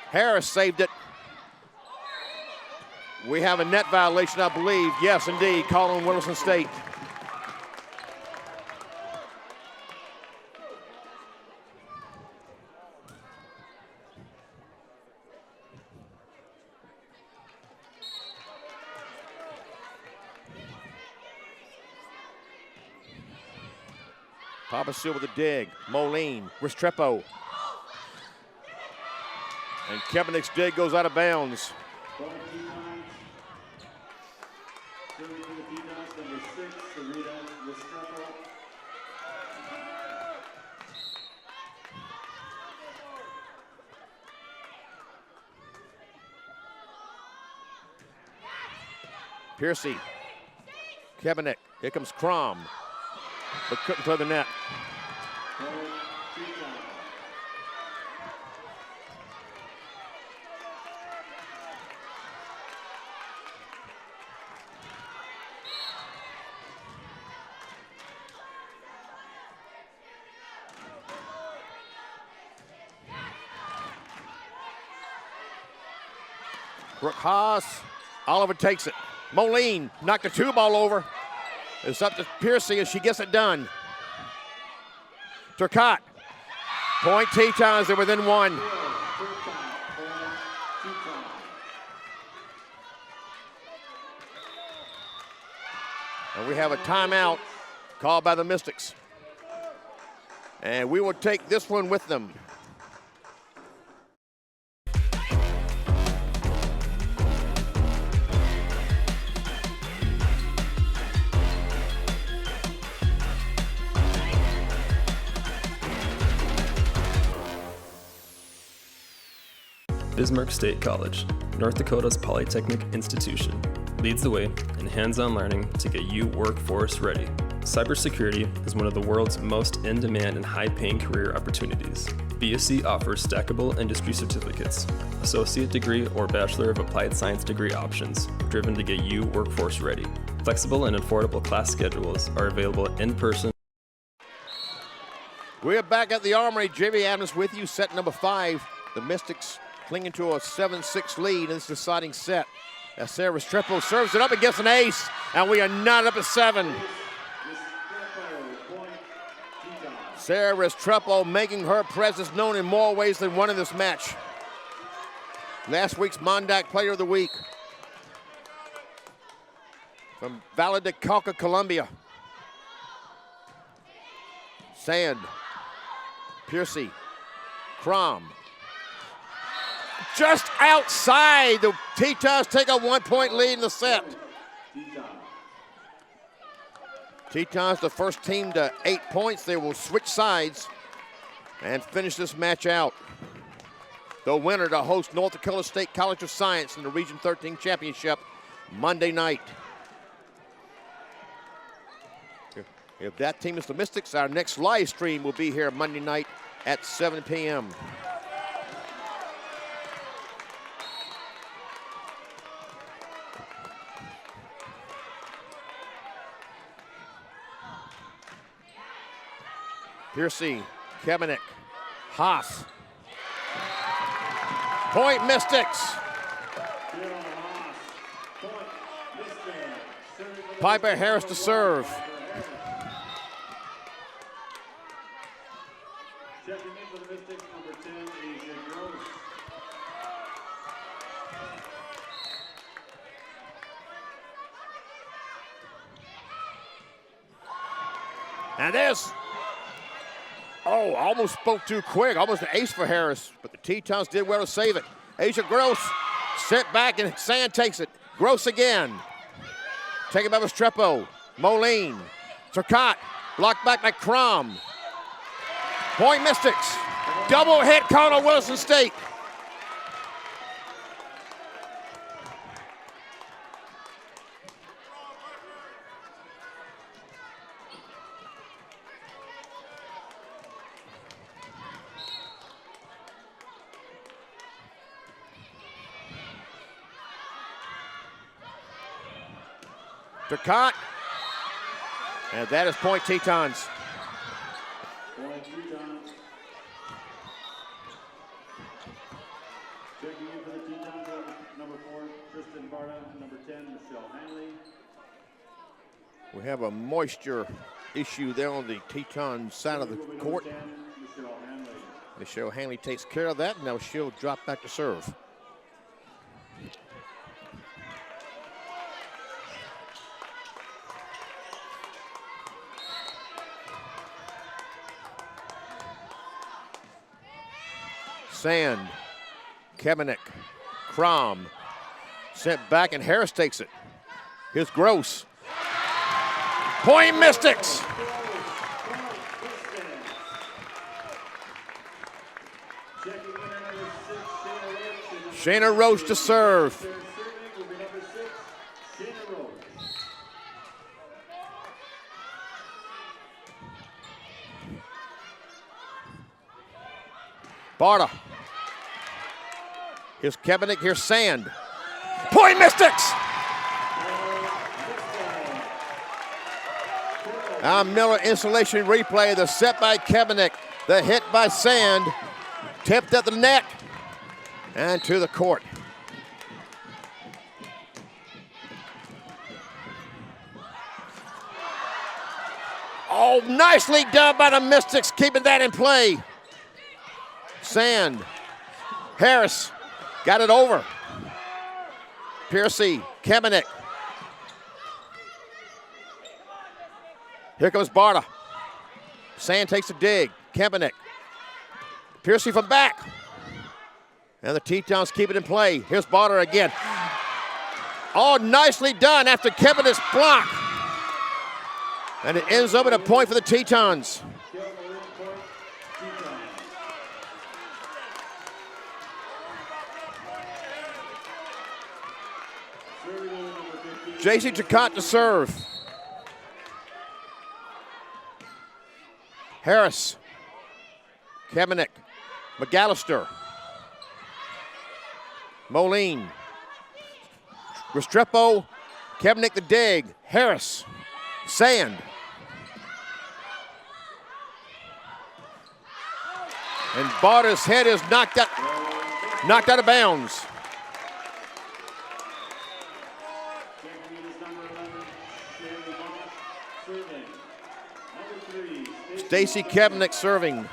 Harris saved it. We have a net violation, I believe. Yes, indeed, call on Williston State. Papasil with a dig. Moline, Restrepo. And Kevinick's dig goes out of bounds. Piercy. Kevinick. Here comes Crom. But couldn't play the net. Brooke Haas. Oliver takes it. Moline knocked the two ball over. It's up to Piercy as she gets it done. Turcotte. Point Tetons, they're within one. And we have a timeout called by the Mystics. And we will take this one with them. Bismarck State College, North Dakota's polytechnic institution, leads the way in hands-on learning to get you workforce ready. Cybersecurity is one of the world's most in-demand and high-paying career opportunities. BSC offers stackable industry certificates, associate degree or Bachelor of Applied Science degree options, driven to get you workforce ready. Flexible and affordable class schedules are available in person. We're back at the Armory. J.V. Adams with you, set number 5. The Mystics clinging to a 7-6 lead in this deciding set. As Sarah Restrepo serves it up and gets an ace, and we are not up at 7. Sarah Restrepo making her presence known in more ways than one in this match. Last week's Mondac Player of the Week. From Valle de Cauca, Colombia. Sand. Piercy. Crom. Just outside. The Tetons take a 1-point lead in the set. Tetons, the first team to 8 points. They will switch sides and finish this match out. The winner to host North Dakota State College of Science in the Region 13 Championship Monday night. If that team is the Mystics, our next live stream will be here Monday night at 7 p.m. Piercy, Kevinick, Haas. Point Mystics. Piper Harris to serve. Checking in for the Mystics, number 10, Asia Gross. And this. Oh, almost spoke too quick. Almost an ace for Harris, but the Tetons did well to save it. Asia Gross sent back and Sand takes it. Gross again. Taken by Restrepo. Moline. Turcotte. Blocked back by Crom. Point Mystics. Double hit call on Williston State. Turcotte. And that is point Tetons. Point Tetons. Checking in for the Tetons are number 4, Tristan Barta, and number 10, Michelle Hanley. We have a moisture issue there on the Teton side of the court. 10, Michelle Hanley. Michelle Hanley takes care of that. Now she'll drop back to serve. Sand, Kemenek, Crom, sent back, and Harris takes it. Here's Gross. Point Mystics. Shayna Roach to serve. Barta. Here's Kemenek, here's Sand. Point Mystics! Miller installation replay, the set by Kemenek, the hit by Sand, tipped at the net and to the court. Oh, nicely done by the Mystics, keeping that in play. Sand, Harris, got it over. Piercy, Kemenek. Here comes Barta. Sand takes a dig. Kemenek. Piercy from back. And the Tetons keep it in play. Here's Barta again. Oh, nicely done after Kemenek's block. And it ends up at a point for the Tetons. JC Chacott to serve. Harris, Kemenek, McAllister, Moline, Restrepo, Kemenek the dig, Harris, Sand. And Barta's head is knocked out of bounds. Stacy Kemenek serving.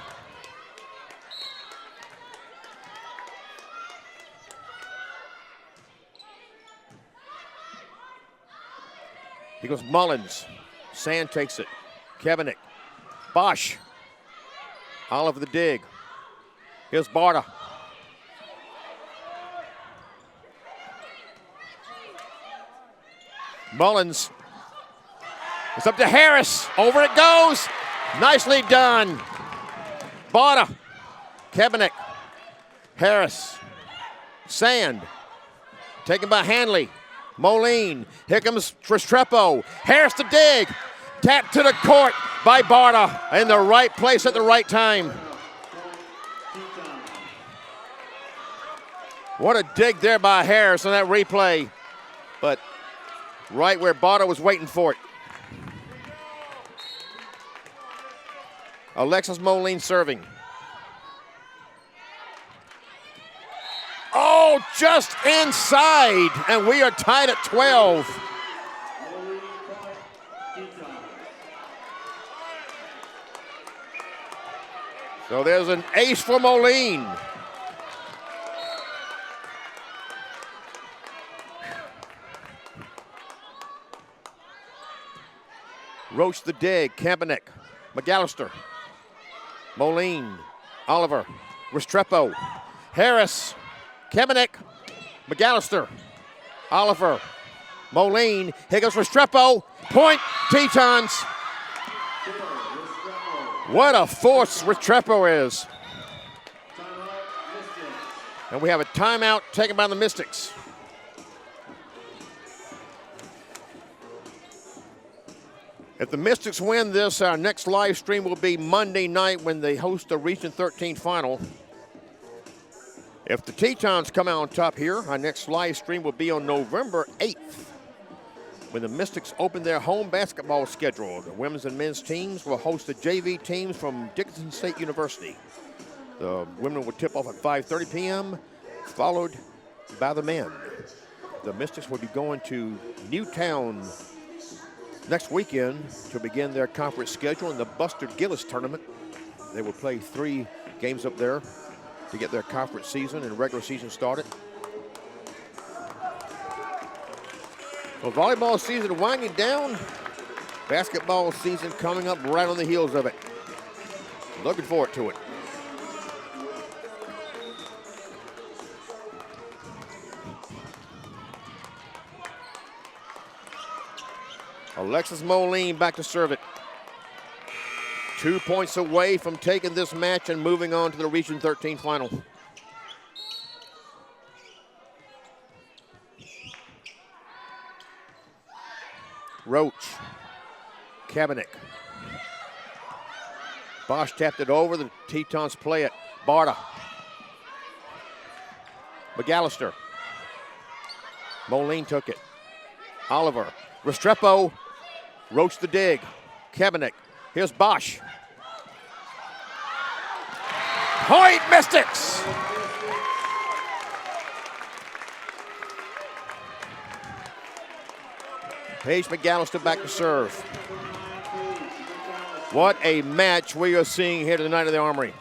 He goes Mullins. Sand takes it. Kemenek. Bosch. Oliver the dig. Here's Barta. Mullins. It's up to Harris. Over it goes. Nicely done. Barta. Kemenek. Harris. Sand. Taken by Hanley. Moline. Here comes Restrepo. Harris to dig. Tap to the court by Barta in the right place at the right time. What a dig there by Harris on that replay. But right where Barta was waiting for it. Alexis Moline serving. Oh, just inside, and we are tied at 12. So there's an ace for Moline. Roach the dig, Kemenek, McAllister, Moline, Oliver, Restrepo, Harris, Kemenek, McAllister, Oliver, Moline. Here goes Restrepo. Point Tetons. What a force Restrepo is. And we have a timeout taken by the Mystics. If the Mystics win this, our next live stream will be Monday night when they host the Region 13 final. If the Tetons come out on top here, our next live stream will be on November 8th. when the Mystics open their home basketball schedule. The women's and men's teams will host the JV teams from Dickinson State University. The women will tip off at 5:30 p.m., followed by the men. The Mystics will be going to Newtown next weekend to begin their conference schedule in the Buster Gillis tournament. They will play 3 games up there to get their conference season and regular season started. Well, volleyball season winding down. Basketball season coming up right on the heels of it. Looking forward to it. Alexis Moline back to serve it. 2 points away from taking this match and moving on to the Region 13 final. Roach, Kabanek. Bosch tapped it over. The Tetons play it. Barta. McAllister. Moline took it. Oliver. Restrepo. Roach the dig. Kabanek. Here's Bosch. Point Mystics! Paige McAllister back to serve. What a match we are seeing here tonight at the Armory.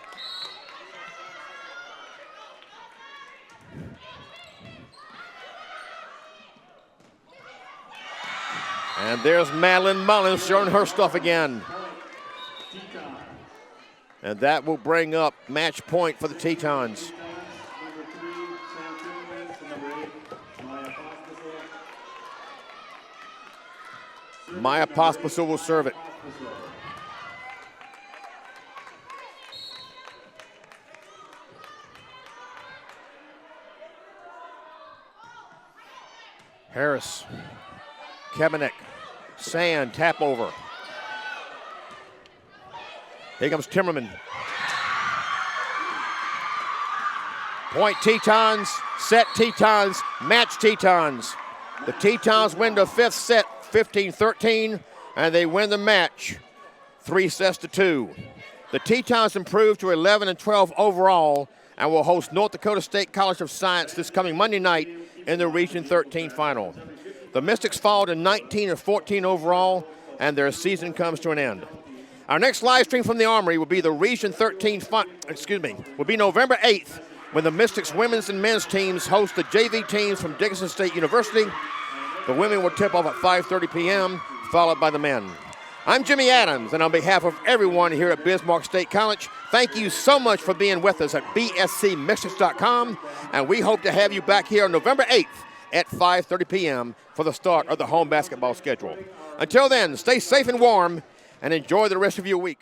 And there's Madeline Mullins showing her stuff again. And that will bring up match point for the Tetons. Maya Pospisil will serve it. Harris, Kabanek, Sand, tap over. Here comes Timmerman. Point Tetons, set Tetons, match Tetons. The Tetons win the 5th set, 15-13, and they win the match 3-2. The Tetons improve to 11-12 overall and will host North Dakota State College of Science this coming Monday night in the Region 13 final. The Mystics fall to 19-14 overall, and their season comes to an end. Our next live stream from the Armory will be the Region 13 will be November 8th when the Mystics women's and men's teams host the JV teams from Dickinson State University. The women will tip off at 5:30 p.m., followed by the men. I'm Jimmy Adams, and on behalf of everyone here at Bismarck State College, thank you so much for being with us at bscmystics.com, and we hope to have you back here on November 8th at 5:30 p.m. for the start of the home basketball schedule. Until then, stay safe and warm, and enjoy the rest of your week.